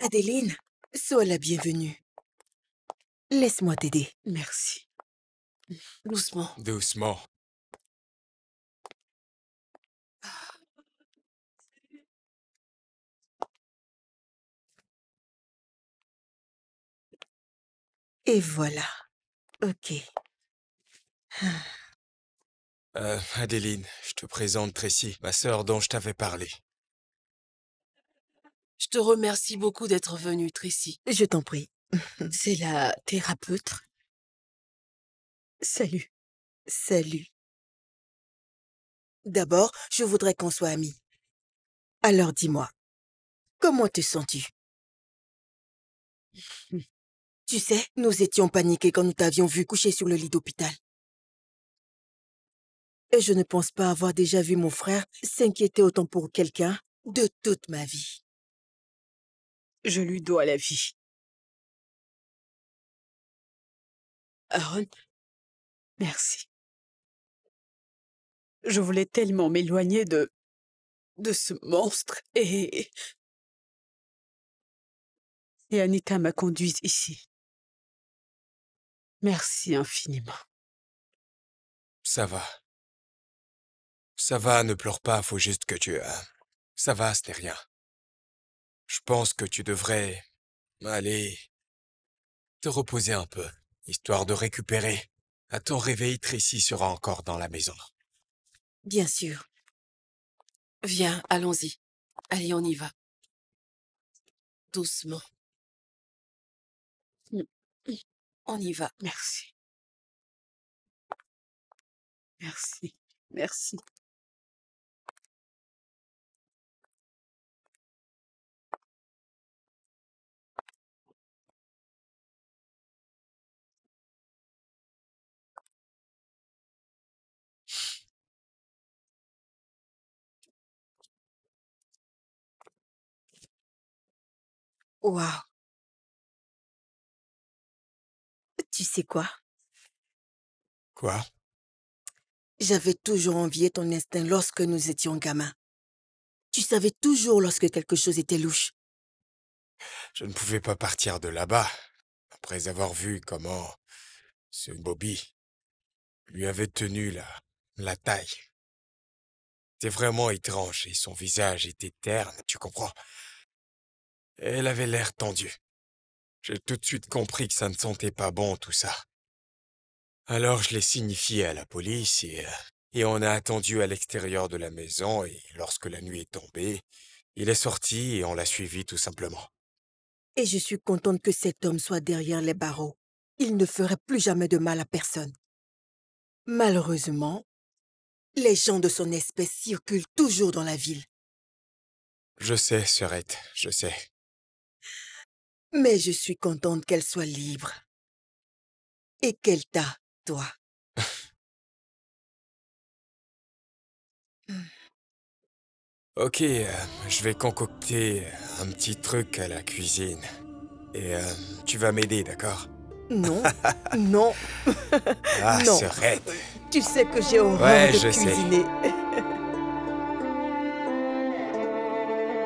S9: Adeline, sois la bienvenue. Laisse-moi t'aider.
S4: Merci.
S3: Doucement.
S2: Doucement.
S9: Et voilà. Ok.
S2: Adeline, je te présente Tracy, ma sœur dont je t'avais parlé.
S3: Je te remercie beaucoup d'être venue, Tracy.
S9: Je t'en prie.
S4: C'est la thérapeute. Salut.
S9: Salut. D'abord, je voudrais qu'on soit amis. Alors dis-moi, comment te sens-tu? Tu sais, nous étions paniqués quand nous t'avions vu coucher sur le lit d'hôpital. Et je ne pense pas avoir déjà vu mon frère s'inquiéter autant pour quelqu'un de toute ma vie.
S4: Je lui dois la vie. Aaron, merci. Je voulais tellement m'éloigner de ce monstre et Anita m'a conduite ici. Merci infiniment.
S2: Ça va. Ça va, ne pleure pas, faut juste que tu... Ça va, ce n'est rien. Je pense que tu devrais... aller... te reposer un peu, histoire de récupérer. À ton réveil, Tracy sera encore dans la maison.
S9: Bien sûr.
S3: Viens, allons-y. Allez, on y va. Doucement. On y va.
S4: Merci. Merci. Merci.
S9: Waouh. Tu sais quoi?
S2: Quoi?
S9: J'avais toujours envié ton instinct lorsque nous étions gamins. Tu savais toujours lorsque quelque chose était louche.
S2: Je ne pouvais pas partir de là-bas, après avoir vu comment ce Bobby lui avait tenu la taille. C'était vraiment étrange et son visage était terne, tu comprends? Elle avait l'air tendue. J'ai tout de suite compris que ça ne sentait pas bon, tout ça. Alors je l'ai signifié à la police et on a attendu à l'extérieur de la maison et lorsque la nuit est tombée, il est sorti et on l'a suivi tout simplement.
S9: Et je suis contente que cet homme soit derrière les barreaux. Il ne ferait plus jamais de mal à personne. Malheureusement, les gens de son espèce circulent toujours dans la ville.
S2: Je sais, sœurette, je sais.
S9: Mais je suis contente qu'elle soit libre. Et qu'elle t'a, toi.
S2: Ok, je vais concocter un petit truc à la cuisine. Et tu vas m'aider, d'accord?
S9: Non, non,
S2: Ah,
S9: non.
S2: sœurette.
S9: Tu sais que j'ai horreur
S2: Ouais,
S9: de
S2: je sais.
S9: cuisiner.